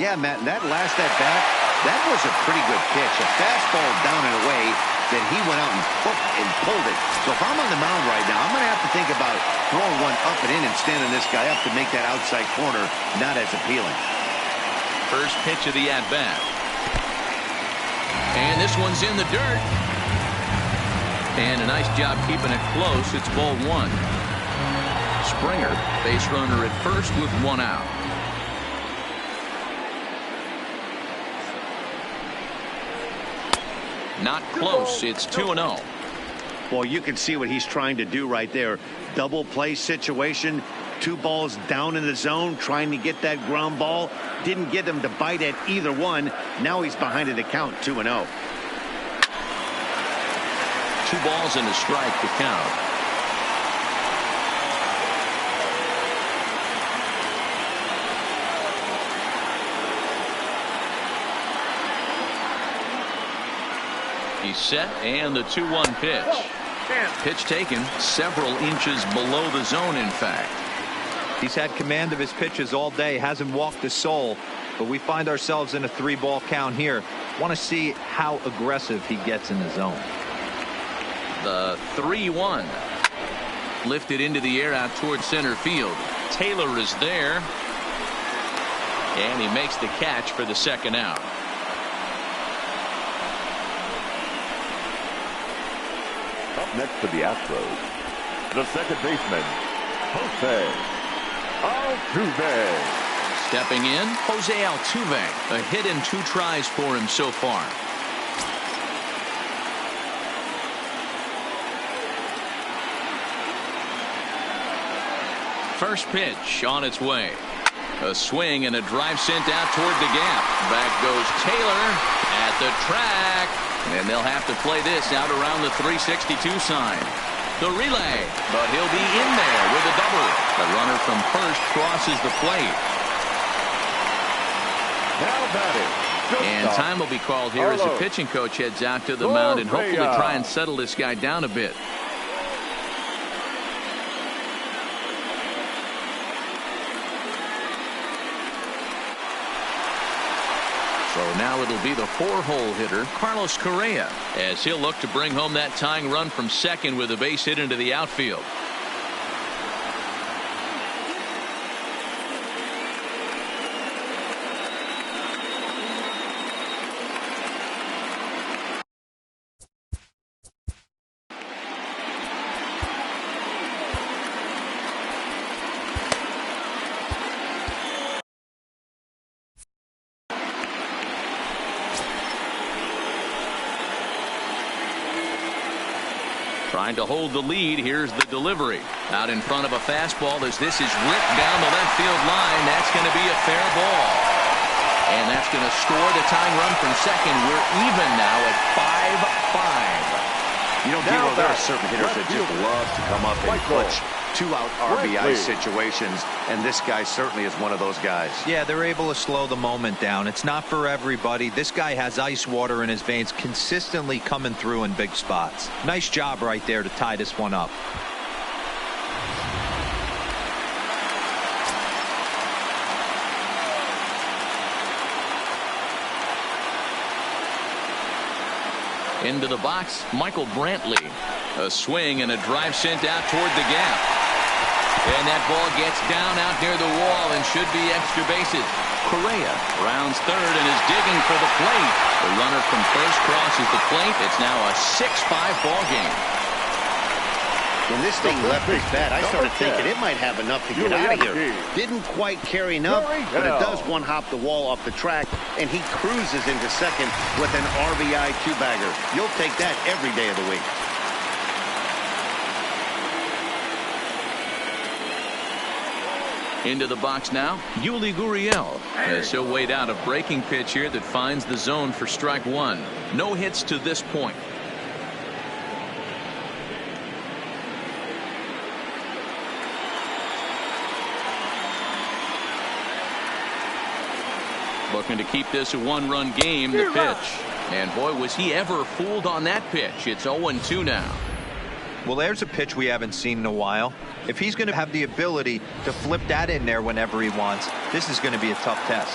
Yeah, Matt, and that last at bat, that was a pretty good pitch. A fastball down and away that he went out and pulled it. So if I'm on the mound right now, I'm going to have to think about throwing one up and in and standing this guy up to make that outside corner not as appealing. First pitch of the at-bat. And this one's in the dirt. And a nice job keeping it close. It's ball 1. Springer, base runner at first with 1 out. Not close. It's 2-0. Well, you can see what he's trying to do right there. Double play situation. 2 balls down in the zone, trying to get that ground ball. Didn't get him to bite at either one. Now he's behind in the count, 2-0. 2 balls and a strike to count. He's set, and the 2-1 pitch. Pitch taken several inches below the zone, in fact. He's had command of his pitches all day, hasn't walked a soul, but we find ourselves in a 3-ball count here. Want to see how aggressive he gets in the zone. The 3-1. Lifted into the air out towards center field. Taylor is there. And he makes the catch for the second out. Up next to the Astros, the second baseman, Jose Altuve. Stepping in, Jose Altuve. A hit in 2 tries for him so far. First pitch on its way. A swing and a drive sent out toward the gap. Back goes Taylor at the track. And they'll have to play this out around the 362 sign. The relay, but he'll be in there with a double. The runner from first crosses the plate. Now batting. And time will be called here as the pitching coach heads out to the mound and hopefully try and settle this guy down a bit. So now it'll be the 4-hole hitter, Carlos Correa, as he'll look to bring home that tying run from second with a base hit into the outfield. Trying to hold the lead. Here's the delivery. Out in front of a fastball as this is ripped down the left field line. That's going to be a fair ball. And that's going to score the tying run from second. We're even now at 5-5. You know, Dero, there are certain hitters that just love to come up in clutch 2-out RBI situations, and this guy certainly is one of those guys. Yeah, they're able to slow the moment down. It's not for everybody. This guy has ice water in his veins, consistently coming through in big spots. Nice job right there to tie this one up. Into the box, Michael Brantley. A swing and a drive sent out toward the gap. And that ball gets down out near the wall and should be extra bases. Correa rounds third and is digging for the plate. The runner from first crosses the plate. It's now a 6-5 ball game. When this thing left his bat, I started thinking it might have enough to get out of here. Didn't quite carry enough, but it does one-hop the wall off the track, and he cruises into second with an RBI 2-bagger. You'll take that every day of the week. Into the box now, Yuli Gurriel, as he'll wait out a breaking pitch here that finds the zone for strike one. No hits to this point. Looking to keep this a one-run game. The pitch. And boy, was he ever fooled on that pitch. It's 0-2 now. Well, there's a pitch we haven't seen in a while. If he's going to have the ability to flip that in there whenever he wants, this is going to be a tough test.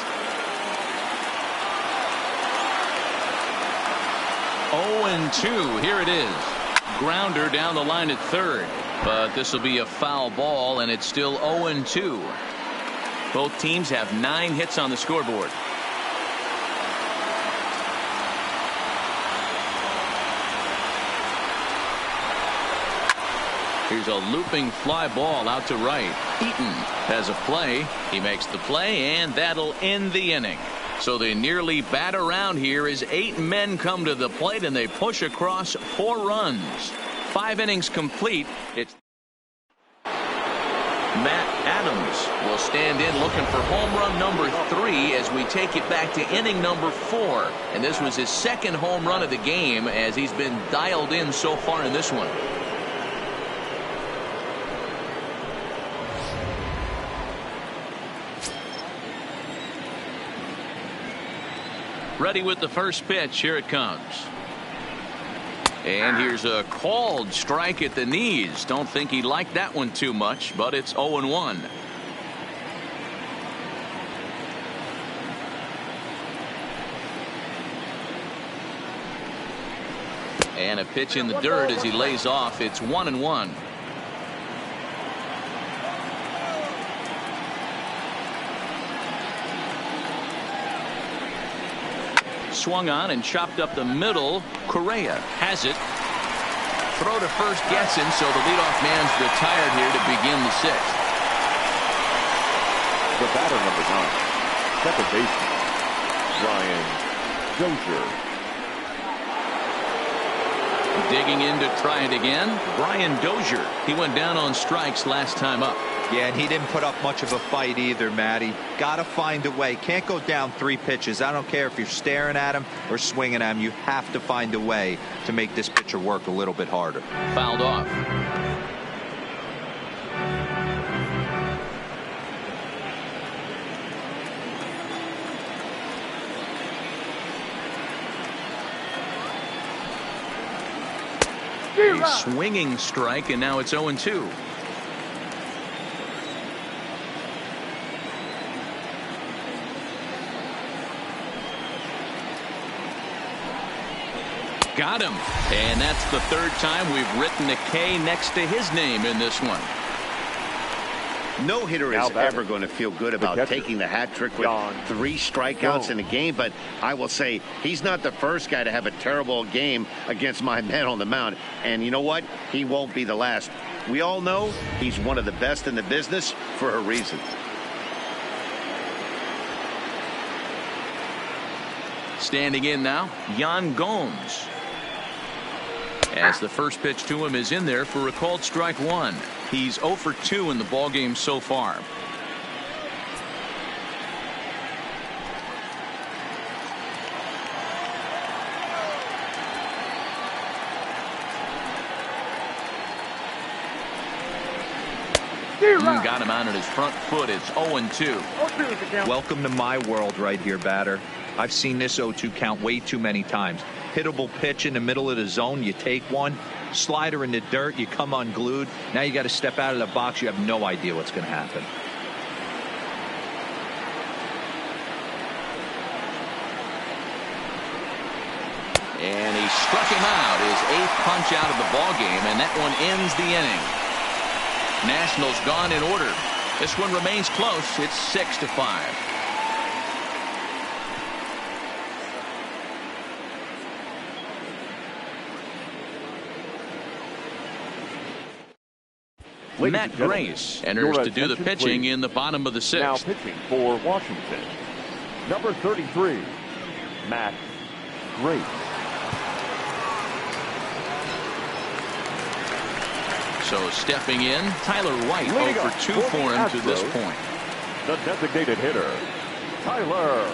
0-2. Here it is. Grounder down the line at third. But this will be a foul ball, and it's still 0-2. Both teams have 9 hits on the scoreboard. Here's a looping fly ball out to right. Eaton has a play. He makes the play, and that'll end the inning. So they nearly bat around here as 8 men come to the plate, and they push across 4 runs. 5 innings complete. It's Matt Adams will stand in looking for home run number 3 as we take it back to inning number 4. And this was his second home run of the game as he's been dialed in so far in this one. Ready with the first pitch. Here it comes. And here's a called strike at the knees. Don't think he liked that one too much, but it's 0-1. And a pitch in the dirt as he lays off. It's 1-1. Swung on and chopped up the middle. Correa has it. Throw to first gets him, so the leadoff man's retired here to begin the 6th. The batter number 9, second baseman, Brian Dozier. Digging in to try it again. Brian Dozier. He went down on strikes last time up. Yeah, and he didn't put up much of a fight either, Matty. Got to find a way. Can't go down 3 pitches. I don't care if you're staring at him or swinging at him. You have to find a way to make this pitcher work a little bit harder. Fouled off. A swinging strike, and now it's 0-2. Got him. And that's the 3rd time we've written a K next to his name in this one. No hitter is ever going to feel good about taking the hat trick with 3 strikeouts in a game, but I will say he's not the first guy to have a terrible game against my man on the mound. And you know what? He won't be the last. We all know he's one of the best in the business for a reason. Standing in now, Yan Gomes. As the first pitch to him is in there for a called strike 1. He's 0 for 2 in the ballgame so far. Got him out at his front foot. It's 0-2. Welcome to my world right here, batter. I've seen this 0-2 count way too many times. Hittable pitch in the middle of the zone, you take one. Slider in the dirt, you come unglued. Now you got to step out of the box. You have no idea what's going to happen. And he struck him out, his 8th punch out of the ballgame, and that one ends the inning. Nationals gone in order. This one remains close. It's 6-5. Matt Grace enters to do the pitching in the bottom of the 6th. Now pitching for Washington, number 33, Matt Grace. So stepping in, Tyler White 0 for 2 for him to this point. The designated hitter, Tyler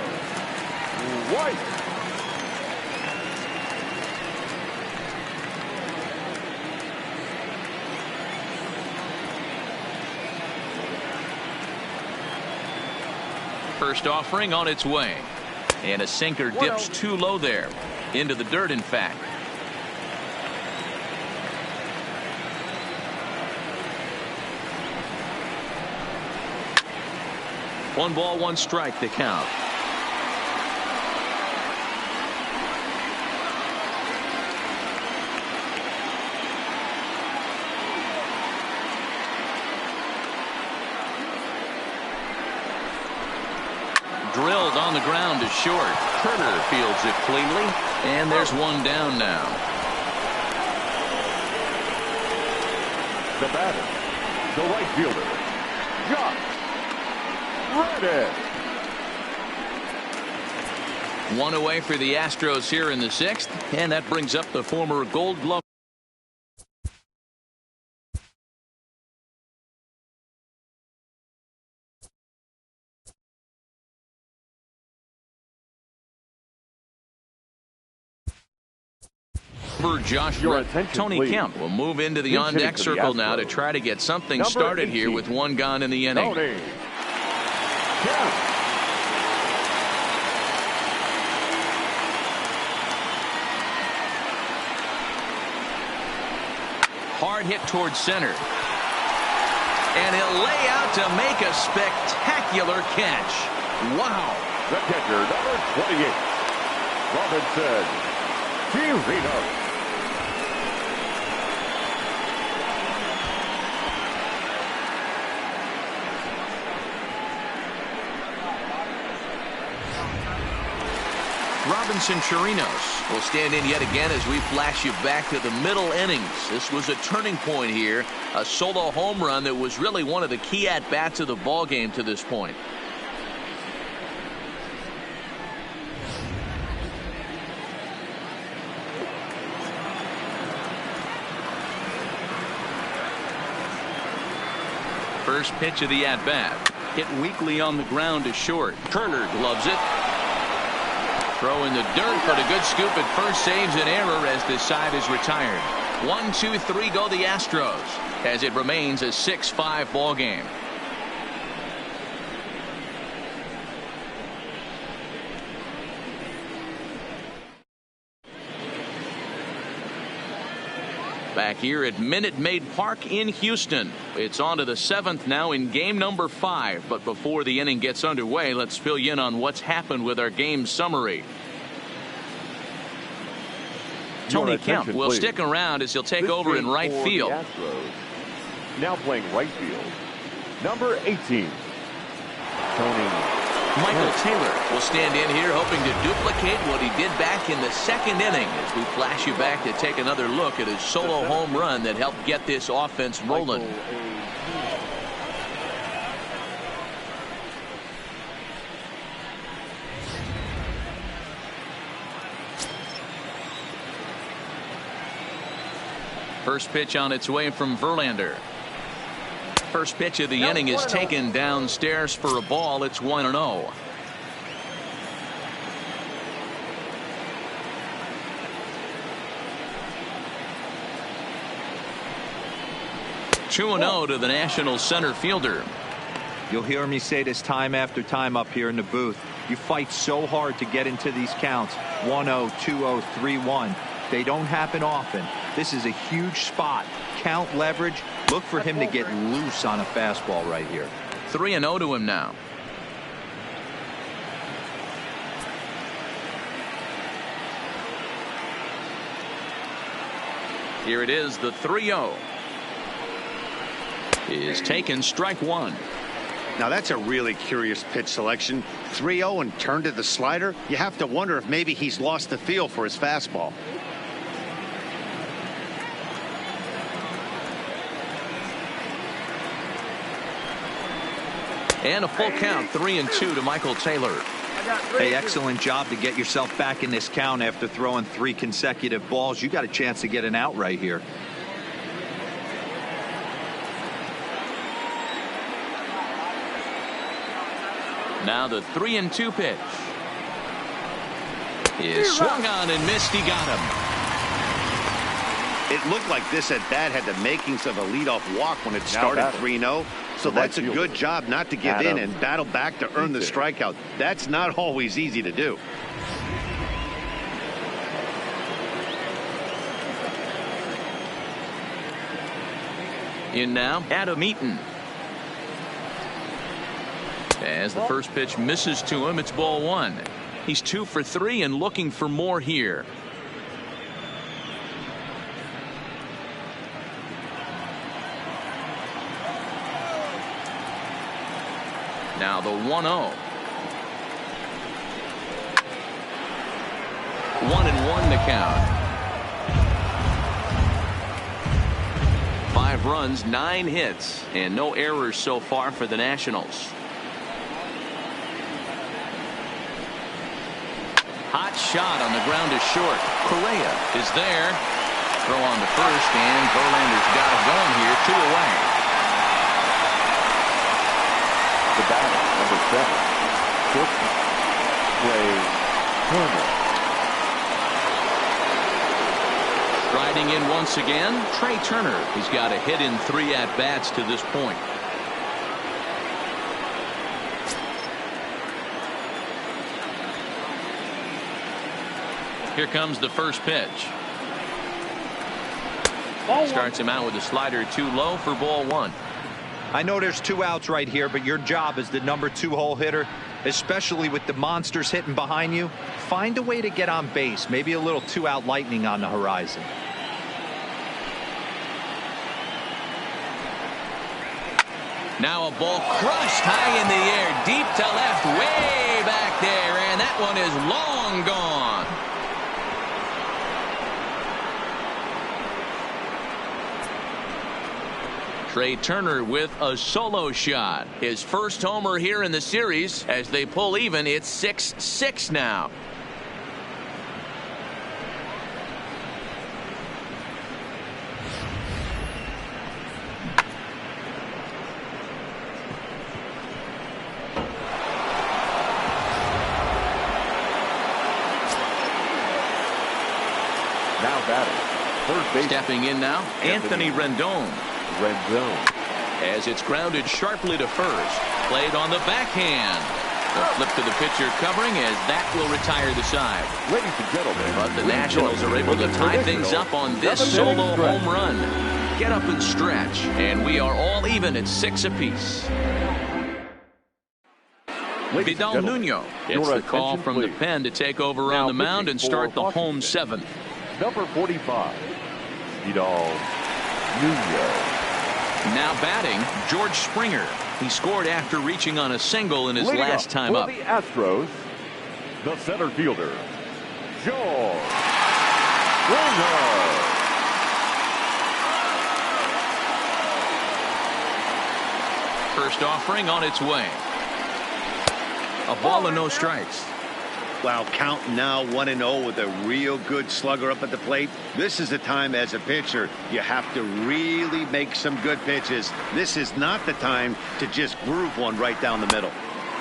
White. First offering on its way. And a sinker dips too low there. Into the dirt, in fact. One ball, one strike to count. Drilled on the ground to short. Turner fields it cleanly, and there's one down now. The batter, the right fielder, Josh Reddick. One away for the Astros here in the sixth, and that brings up the former Gold Glove. Josh Reddick. Tony Kemp will move into the on-deck circle now to try to get something started here with one gone in the inning. Tony Kemp. Hard hit towards center. And he'll lay out to make a spectacular catch. Wow. The catcher, number 28, Robinson Chirino. Robinson Chirinos will stand in yet again as we flash you back to the middle innings. This was a turning point here, a solo home run that was really one of the key at-bats of the ball game to this point. First pitch of the at-bat. Hit weakly on the ground to short. Turner gloves it. Throw in the dirt, but a good scoop at first saves an error as this side is retired. 1-2-3 go the Astros as it remains a 6-5 ball game. Back here at Minute Maid Park in Houston. It's on to the seventh now in game number 5. But before the inning gets underway, let's fill you in on what's happened with our game summary. Tony Kemp will stick around as he'll take over in right field. Now playing right field, number 18, Tony. Michael Taylor will stand in here hoping to duplicate what he did back in the second inning as we flash you back to take another look at his solo home run that helped get this offense rolling. First pitch on its way from Verlander. First pitch of the inning is taken downstairs for a ball. It's 1-0. (2-0) to the Nationals center fielder. You'll hear me say this time after time up here in the booth. You fight so hard to get into these counts. 1-0, 2-0, 3-1. They don't happen often. This is a huge spot. Count leverage. Look for him to get loose on a fastball right here. 3-0 to him now. Here it is, the 3-0 is taken, strike one. Now that's a really curious pitch selection. 3-0 and turned to the slider. You have to wonder if maybe he's lost the feel for his fastball. And a full count, 3-2 to Michael Taylor. Hey, excellent job to get yourself back in this count after throwing 3 consecutive balls. You got a chance to get an out right here. Now the 3-2 pitch is swung on and missed. He got him. It looked like this at bat had the makings of a leadoff walk when it started 3-0. So that's a good job not to give in and battle back to earn the strikeout. That's not always easy to do. In now, Adam Eaton. As the first pitch misses to him, it's ball 1. He's 2 for 3 and looking for more here. Now the 1-0. 1-1 the count. 5 runs, 9 hits, and no errors so far for the Nationals. Hot shot on the ground is short. Correa is there. Throw on to first, and Verlander's got it going here. 2 away. The batter, number 7, shortstop, Turner. Riding in once again, Trey Turner. He's got a hit in 3 at-bats to this point. Here comes the first pitch. Starts him out with a slider too low for ball 1. I know there's 2 outs right here, but your job as the number 2 hole hitter, especially with the monsters hitting behind you, find a way to get on base. Maybe a little 2-out lightning on the horizon. Now a ball crushed high in the air, deep to left, way back there, and that one is long gone. Trey Turner with a solo shot. His first homer here in the series. As they pull even, it's 6-6 now. Now batting, third base. Stepping in now, Anthony Rendon. As it's grounded sharply to first. Played on the backhand. The flip to the pitcher covering as that will retire the side. Ladies and gentlemen, but the Nationals are able to tie things up on this solo home run. Get up and stretch, and we are all even at 6 apiece. Vidal Nuno gets the call from the pen to take over on the mound and start the home 7th. Number 45, Vidal Nuno. Now batting, George Springer. He scored after reaching on a single in his last time up. For the Astros, the center fielder, George Springer. First offering on its way. A ball and no strikes. Wow, count now 1-0 with a real good slugger up at the plate. This is the time as a pitcher you have to really make some good pitches. This is not the time to just groove one right down the middle.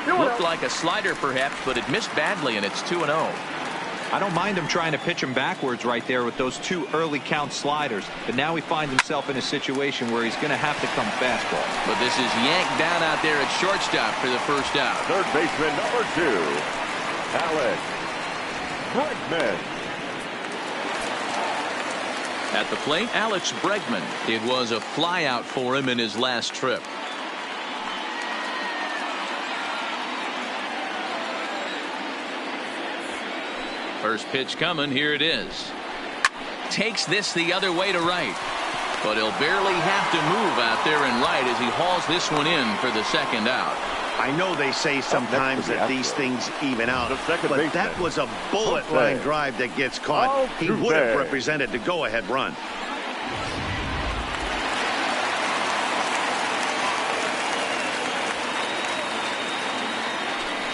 Looked like a slider perhaps, but it missed badly, and it's 2-0. I don't mind him trying to pitch him backwards right there with those 2 early count sliders, but now he finds himself in a situation where he's going to have to come fastball. But this is yanked down out there at shortstop for the first out. Third baseman number 2, Alex Bregman. At the plate, Alex Bregman. It was a flyout for him in his last trip. First pitch coming. Here it is. Takes this the other way to right. But he'll barely have to move out there in right as he hauls this one in for the second out. I know they say sometimes that these things even out, but that was a bullet line drive that gets caught. He would have represented the go-ahead run.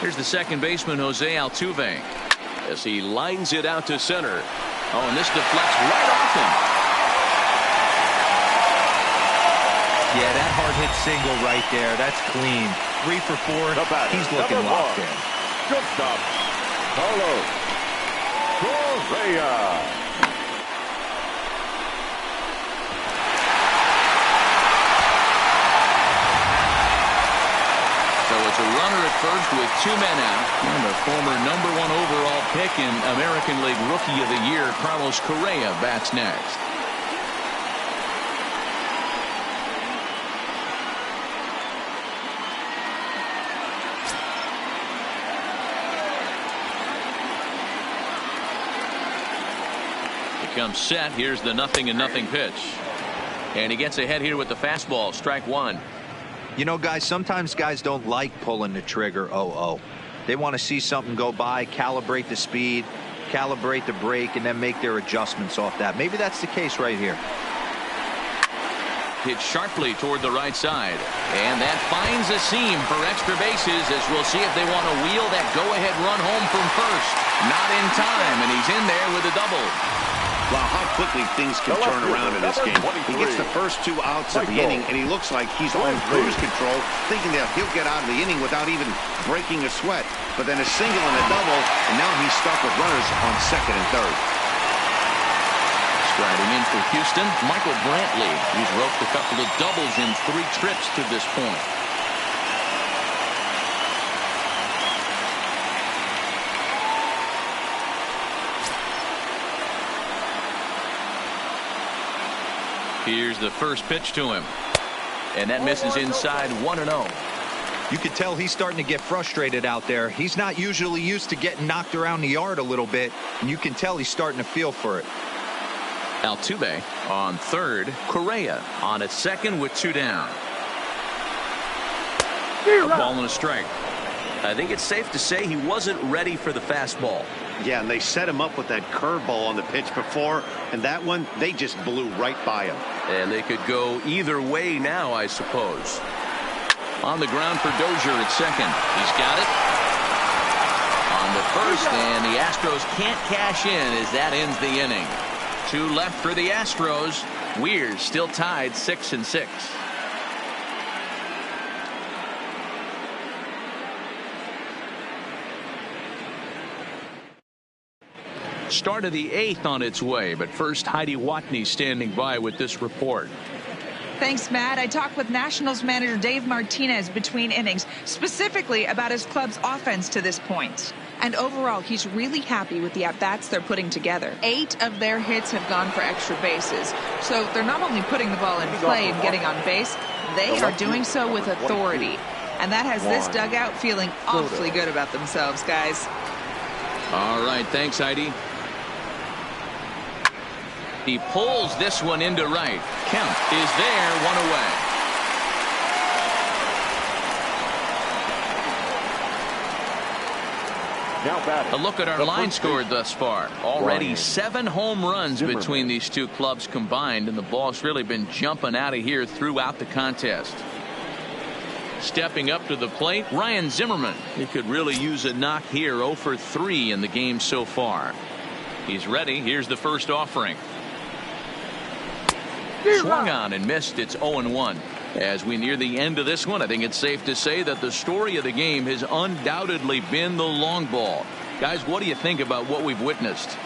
Here's the second baseman, Jose Altuve, as he lines it out to center. Oh, and this deflects right off him. Yeah, that hard hit single right there. That's clean. 3 for 4. He's looking locked in. Shortstop, Carlos Correa. So it's a runner at first with 2 men out. And the former #1 overall pick in American League Rookie of the Year, Carlos Correa, bats next. Comes set. Here's the 0-0 pitch. And he gets ahead here with the fastball. Strike 1. You know, guys, sometimes guys don't like pulling the trigger 0-0. They want to see something go by, calibrate the speed, calibrate the brake, and then make their adjustments off that. Maybe that's the case right here. Hit sharply toward the right side. And that finds a seam for extra bases, as we'll see if they want to wheel that go-ahead run home from first. Not in time, and he's in there with a double. Wow, how quickly things can turn around in this game. He gets the first 2 outs of the inning, and he looks like he's on cruise control, thinking that he'll get out of the inning without even breaking a sweat. But then a single and a double, and now he's stuck with runners on second and third. Striding in for Houston, Michael Brantley. He's roped a couple of doubles in 3 trips to this point. Here's the first pitch to him. And that misses inside 1-0. You can tell he's starting to get frustrated out there. He's not usually used to getting knocked around the yard a little bit, and you can tell he's starting to feel for it. Altuve on third. Correa on at second with 2 down. A ball and a strike. I think it's safe to say he wasn't ready for the fastball. Yeah, and they set him up with that curveball on the pitch before, and that one, they just blew right by him. And they could go either way now, I suppose. On the ground for Dozier at second. He's got it. On the first, and the Astros can't cash in as that ends the inning. 2 left for the Astros. Weir's still tied 6-6. Start of the 8th on its way, but first Heidi Watney standing by with this report. Thanks, Matt. I talked with Nationals manager Dave Martinez between innings, specifically about his club's offense to this point. And overall, he's really happy with the at-bats they're putting together. 8 of their hits have gone for extra bases. So they're not only putting the ball in play and getting on base, they are doing so with authority. And that has this dugout feeling awfully good about themselves, guys. All right, thanks, Heidi. He pulls this one into right. Kemp is there, 1 away. A look at our line score thus far. Already 7 home runs between these 2 clubs combined, and the ball's really been jumping out of here throughout the contest. Stepping up to the plate, Ryan Zimmerman. He could really use a knock here. 0 for 3 in the game so far. He's ready. Here's the first offering. Swung on and missed. It's 0-1. As we near the end of this one, I think it's safe to say that the story of the game has undoubtedly been the long ball. Guys, what do you think about what we've witnessed?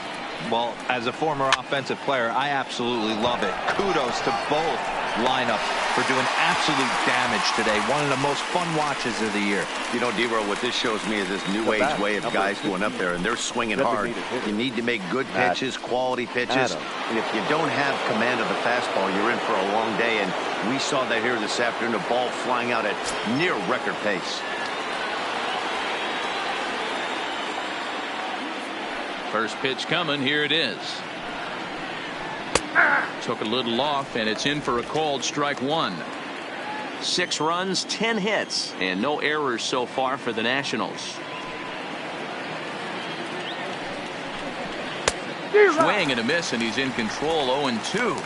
Well, as a former offensive player, I absolutely love it. Kudos to both lineups for doing absolute damage today. One of the most fun watches of the year. You know, D-Roll, what this shows me is this new age way of guys going up there, and they're swinging hard. You need to make good pitches, quality pitches, and if you don't have command of the fastball, you're in for a long day, and we saw that here this afternoon, the ball flying out at near record pace. First pitch coming. Here it is. Took a little off, and it's in for a called strike 1. 6 runs, 10 hits, and no errors so far for the Nationals. Swing and a miss, and he's in control. 0-2.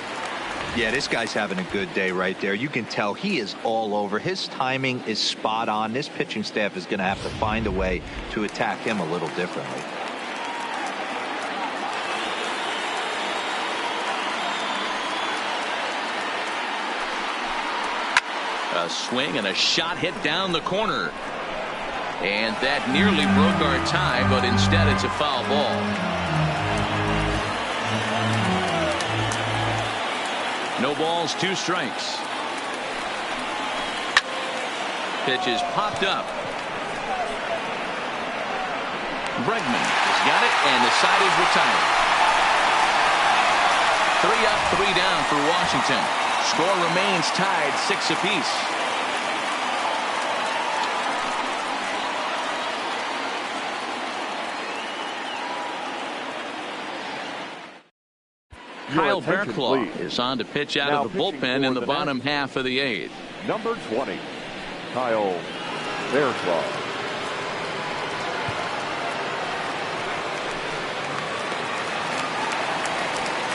Yeah, this guy's having a good day right there. You can tell he is all over. His timing is spot on. This pitching staff is going to have to find a way to attack him a little differently. A swing and a shot hit down the corner. And that nearly broke our tie, but instead it's a foul ball. No balls, 2 strikes. Pitch is popped up. Bregman has got it, and the side is retired. 3 up, 3 down for Washington. Score remains tied 6 apiece. Kyle Bearclaw is on to pitch out of the bullpen in the bottom half of the 8th. Number 20, Kyle Bearclaw.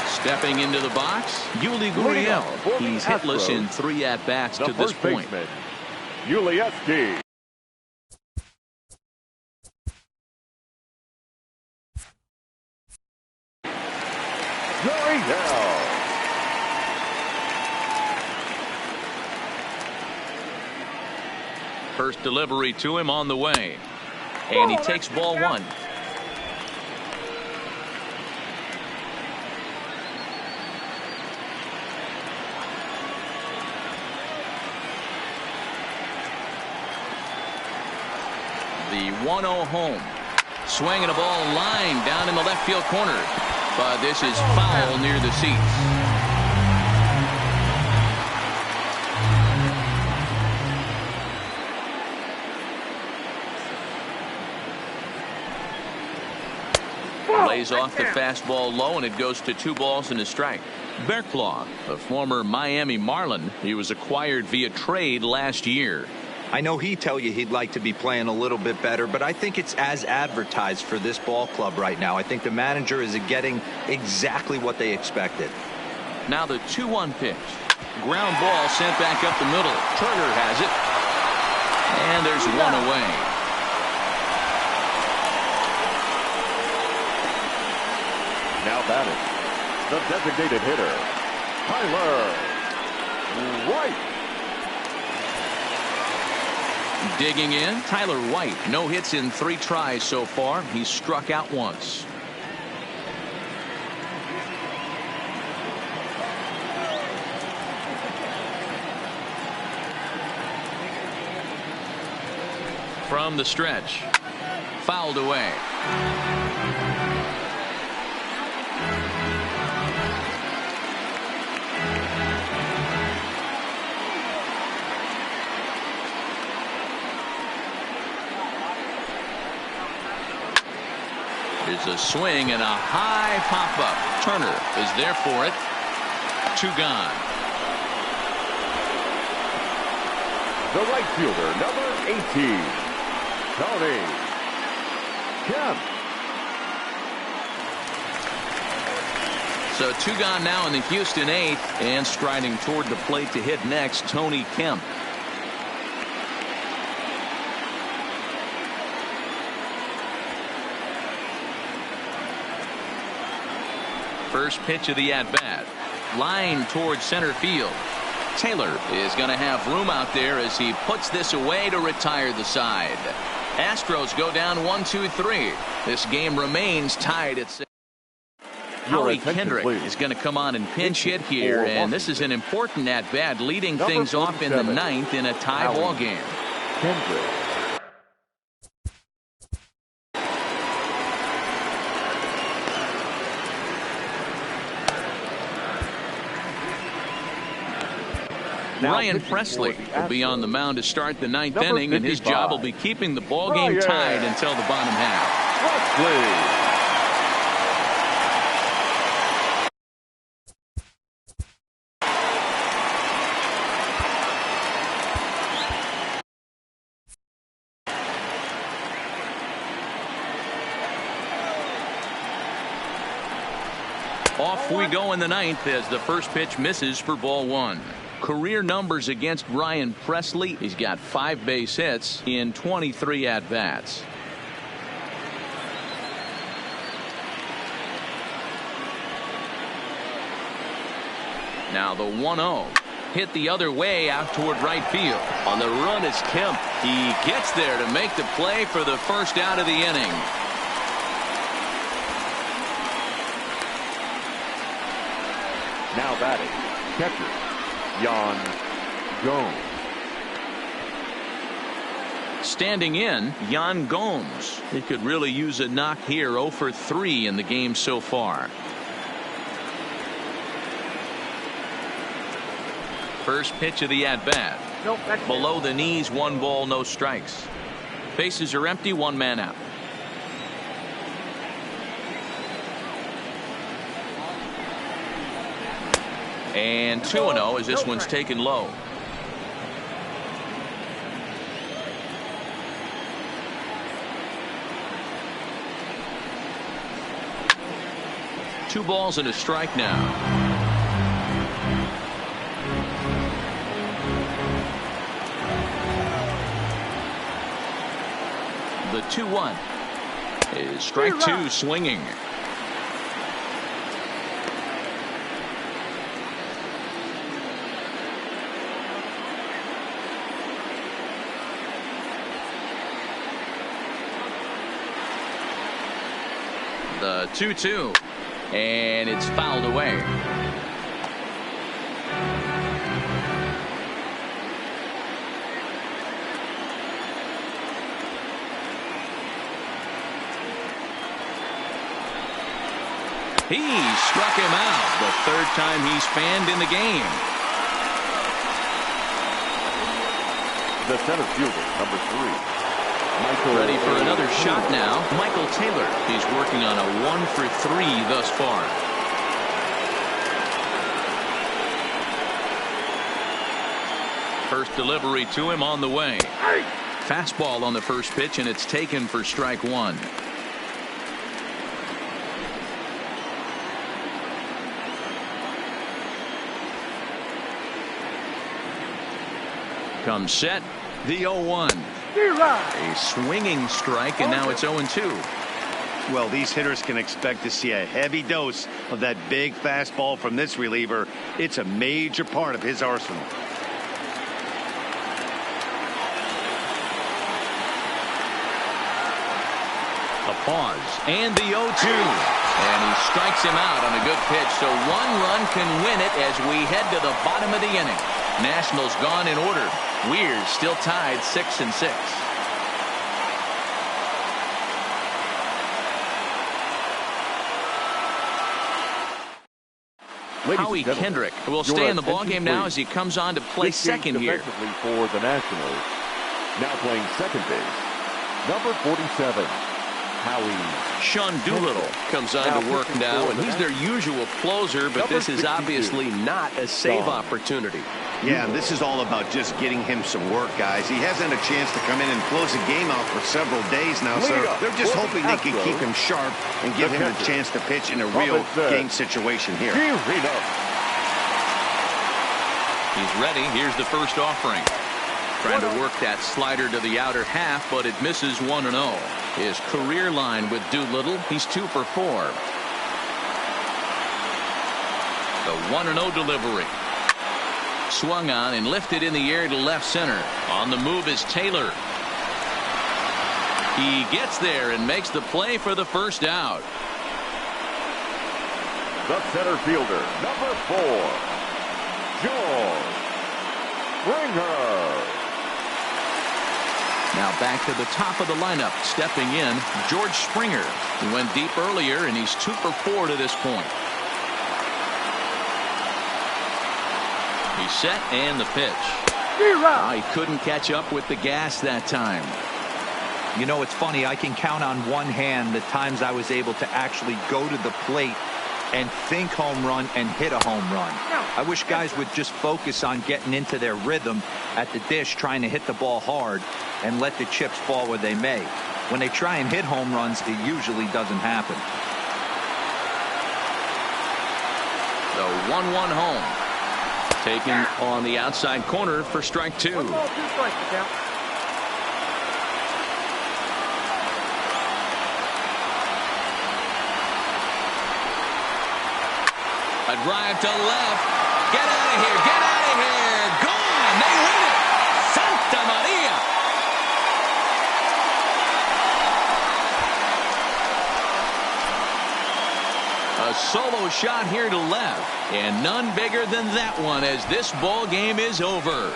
Stepping into the box, Yuli Gurriel. He's hitless in 3 at-bats to this point. Yuli First delivery to him on the way. And he takes ball 1. The 1-0 home. Swinging a ball line down in the left field corner. But this is foul near the seats. Lays off the fastball low, and it goes to 2 balls and a strike. Bearclaw, a former Miami Marlin. He was acquired via trade last year. I know he'd tell you he'd like to be playing a little bit better, but I think it's as advertised for this ball club right now. I think the manager is getting exactly what they expected. Now the 2-1 pitch. Ground ball sent back up the middle. Turner has it. And there's 1 away. Now batting, the designated hitter, Tyler White. Digging in, Tyler White. No hits in 3 tries so far. He's struck out once. From the stretch. Fouled away. There's a swing and a high pop-up. Turner is there for it. 2 gone. The right fielder, number 18, Tony Kemp. So 2 gone now in the Houston 8th, and striding toward the plate to hit next, Tony Kemp. First pitch of the at-bat. Line towards center field. Taylor is going to have room out there as he puts this away to retire the side. Astros go down 1-2-3. This game remains tied at 6. Howie Kendrick is going to come on and pinch hit here, and this is an important at-bat, leading things off in the 9th in a tie ball game. Kendrick. Ryan Presley will be on the mound to start the 9th inning, and his job will be keeping the ball game tied until the bottom half. Off we go in the 9th as the first pitch misses for ball 1. Career numbers against Ryan Presley. He's got 5 base hits in 23 at-bats. Now the 1-0. hit the other way out toward right field. On the run is Kemp. He gets there to make the play for the first out of the inning. Now batting, catcher, Yan Gomes. Standing in, Yan Gomes. He could really use a knock here. 0 for 3 in the game so far. First pitch of the at-bat. Nope, that's Below the knees, 1 ball, no strikes. Bases are empty, 1 man out. And 2-0 as this one's taken low. Two balls and a strike now. The 2-1 is strike 2 swinging. The 2-2, and it's fouled away. He struck him out. The third time he's fanned in the game. The center fielder, number 3. Michael Ready for another shot now. Michael Taylor. He's working on a 1 for 3 thus far. First delivery to him on the way. Fastball on the first pitch, and it's taken for strike 1. Comes set. The 0-1. A swinging strike, and now it's 0-2. Well, these hitters can expect to see a heavy dose of that big fastball from this reliever. It's a major part of his arsenal. A pause, and the 0-2. And he strikes him out on a good pitch, so 1 run can win it as we head to the bottom of the inning. Nationals gone in order. We're still tied 6-6. Howie Kendrick will stay in the ballgame now as he comes on to play second here. For the Nationals, now playing second base, number 47. Howie. Sean Doolittle comes on to work now, and he's their usual closer, but this is obviously not a save opportunity. Yeah, and this is all about just getting him some work, guys. He hasn't had a chance to come in and close the game out for several days now, so they're just hoping they can keep him sharp and give him a chance to pitch in a real game situation here. He's ready. Here's the first offering. Trying to work that slider to the outer half, but it misses 1-0. His career line with Doolittle, he's 2 for 4. The 1-0 delivery. Swung on and lifted in the air to left center. On the move is Taylor. He gets there and makes the play for the first out. The center fielder, number 4, George Springer. Now back to the top of the lineup. Stepping in, George Springer. He went deep earlier, and he's 2 for 4 to this point. He's set, and the pitch. Oh, he couldn't catch up with the gas that time. You know, it's funny. I can count on one hand the times I was able to actually go to the plate and think home run and hit a home run. I wish guys would just focus on getting into their rhythm at the dish, trying to hit the ball hard and let the chips fall where they may. When they try and hit home runs, it usually doesn't happen. The 1-1 home. Taken on the outside corner for strike 2. 1 ball, 2 strikes, the count. A drive to left. Get out of here. Get out of here. Gone. They win it. Santa Maria. A solo shot here to left. And none bigger than that one as this ball game is over.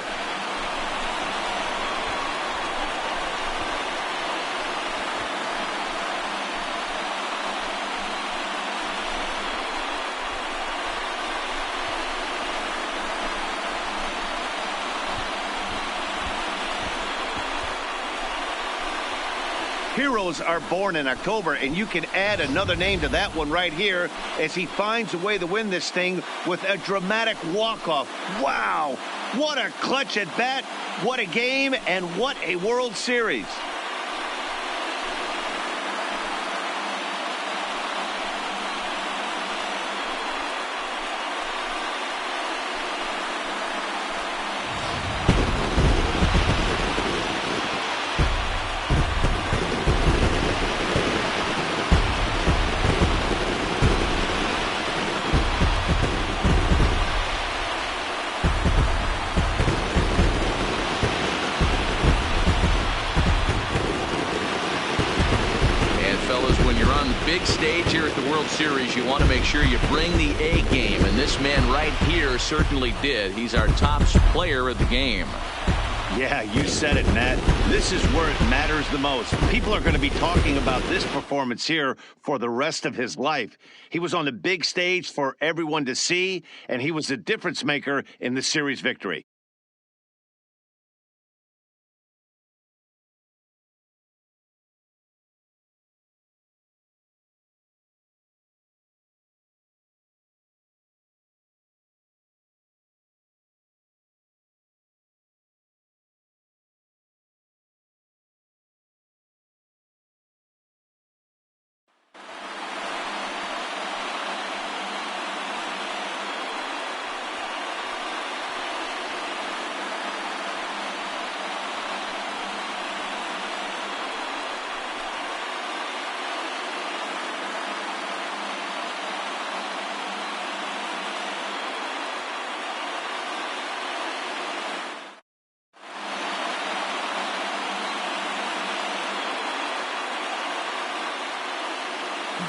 Heroes are born in October, and you can add another name to that one right here as he finds a way to win this thing with a dramatic walk-off. Wow! What a clutch at bat, what a game, and what a World Series. Big stage here at the World Series, you want to make sure you bring the A game, and this man right here certainly did. He's our top player of the game. Yeah, you said it, Matt. This is where it matters the most. People are going to be talking about this performance here for the rest of his life. He was on the big stage for everyone to see, and he was the difference maker in the series victory.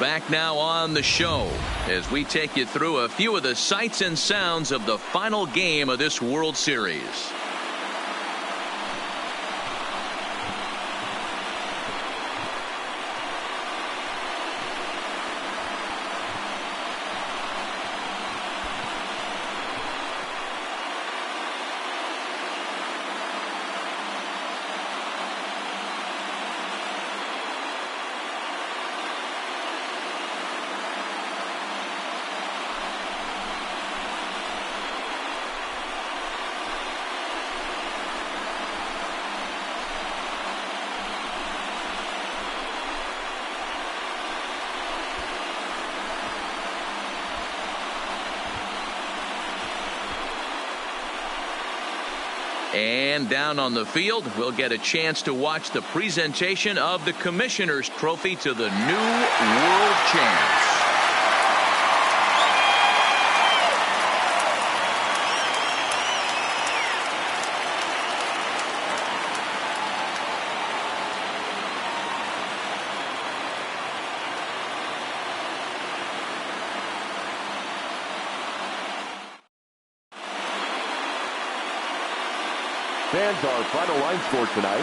Back now on the show as we take you through a few of the sights and sounds of the final game of this World Series. And down on the field, we'll get a chance to watch the presentation of the Commissioner's Trophy to the new world champs. Fans, our final line score tonight.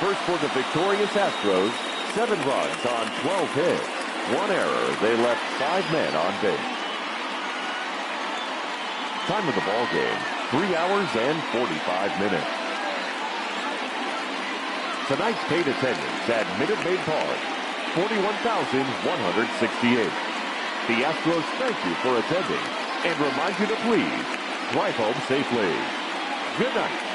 First for the victorious Astros, 7 runs on 12 hits. 1 error. They left 5 men on base. Time of the ball game, 3 hours and 45 minutes. Tonight's paid attendance at Minute Maid Park, 41,168. The Astros thank you for attending and remind you to please drive home safely. Good night.